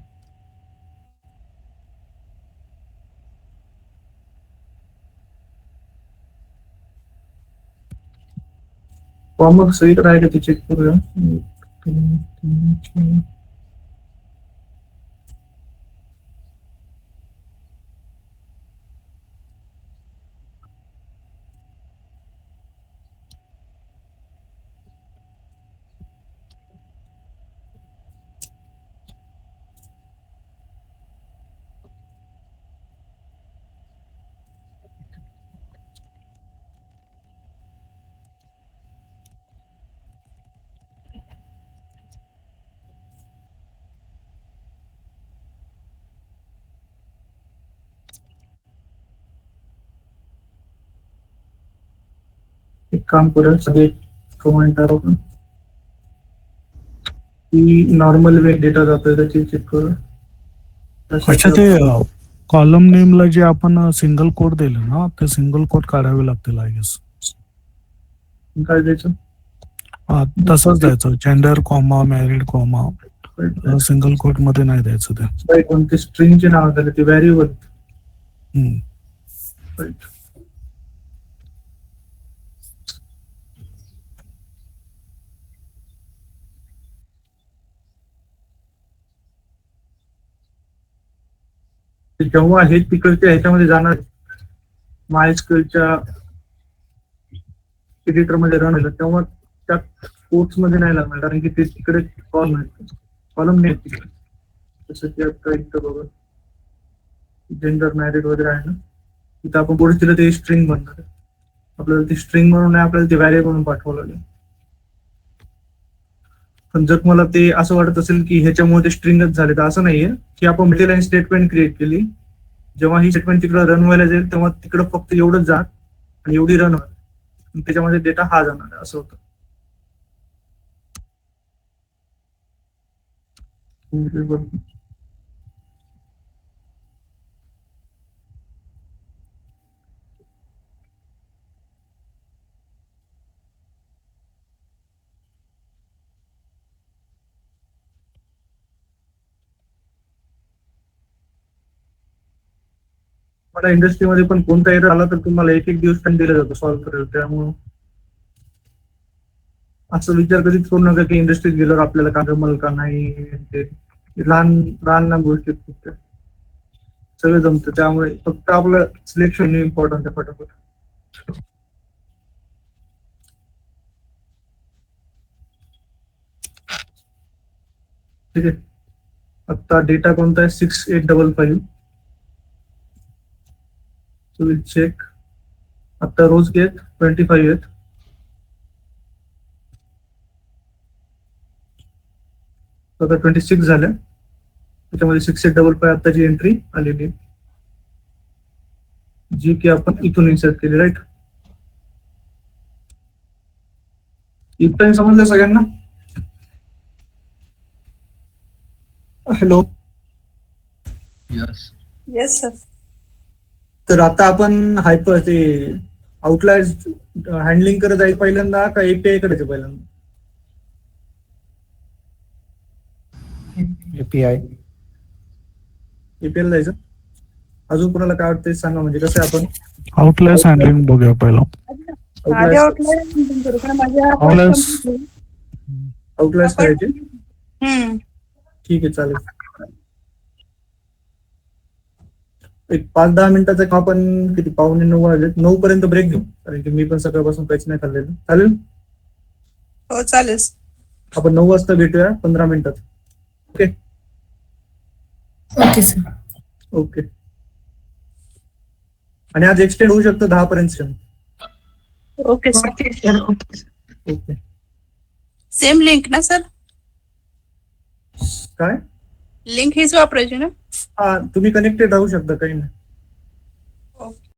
मग सही तर आहे का ते चेक करूया. 1, 2, 3, 4. एक काम करूया सगळे कमांड आपण की नॉर्मल वे डेटा जातोय त्याची चेक करू. अच्छा, ते कॉलम नेमला जे आपण सिंगल कोड दिलं ना, ते सिंगल कोड काढावे लागतील आय गेस. काय द्यायचं? तसंच द्यायचं, gender comma married comma, single quote मध्ये नाही द्यायचं ते. कोणते स्ट्रिंगचे नाव झाले ते व्हेरिएबल. जेव्हा हे तिकडच्या ह्याच्यामध्ये जाणार मायस्क्यूएलच्या एडिटर मध्ये रन होईल तेव्हा त्या कोट्स मध्ये नाही लागणार कारण की ते तिकडे कॉलम नाही तिकडे. जसं की आता इथं बघा जेंडर मॅरिड वगैरे आहे ना, तिथं आपण पुढे दिलं ते स्ट्रिंग बनणार. आपल्याला ती स्ट्रिंग म्हणून नाही, आपल्याला ते व्हॅरिएबल म्हणून पाठवावं लागेल. पण जर मला ते असं वाटत असेल की ह्याच्यामुळे ते स्ट्रिंगच झाले, तर असं नाहीये की आपण मल्टी लाईन स्टेटमेंट क्रिएट केली. जेव्हा ही स्टेटमेंट तिकडे रन व्हायला जाईल तेव्हा तिकडे फक्त एवढंच जात आणि एवढी रन होईल, त्याच्यामध्ये डेटा हा जाणार आहे असं होतं. मला इंडस्ट्रीमध्ये पण कोणता एरर आला तर तुम्हाला एक एक दिवस टाइम दिला जातो सॉल्व्ह करायला. त्यामुळं असं विचार कधीच करू नका की इंडस्ट्रीत गेल्यावर आपल्याला का जमल का नाही. ते लहान लहान गोष्टी आहेत फक्त. सगळं जमतं. त्यामुळे फक्त आपलं सिलेक्शन इम्पॉर्टंट आहे फटाफट. ठीक आहे. आता डेटा कोणता आहे 6855. So we'll check. आता रोज घेत 25 आहेत. आता 26 झाल्या. त्याच्यामध्ये 6855 आताची एंट्री आलेली जी की आपण इथून इन्सर्ट केली. राईट. इथं समजलं सगळ्यांना? हॅलो. Yes. Yes sir. तर आता आपण हायपर ते आउटलायर्स हँडलिंग करत आहे पहिल्यांदा का एपीआय कडे पहिल्यांदा? API. एपीआय जायचं. अजून कोणाला काय वाटतं सांगा. म्हणजे कसं आहे आपण आउटलायर्स हँडलिंग बघूया पहिला. आउटलायर्स करायचे. ठीक आहे चालेल. एक 5-10 मिनिटाचा काम आपण किती 8:45 वाजले 9 पर्यंत ब्रेक घेऊ. कारण की मी पण सकाळपासून काहीच नाही खाल्लेलं. चालेल. हो चालेल. आपण 9 वाजता भेटूया 15 मिनिटात. ओके. Okay sir. ओके. आणि आज एक्सटेंड होऊ शकतं 10 पर्यंत. Okay sir. Okay. Same link ना सर? काय लिंक हीच वापरायची ना? हा तुम्ही कनेक्टेड राहू शकता काही नाही.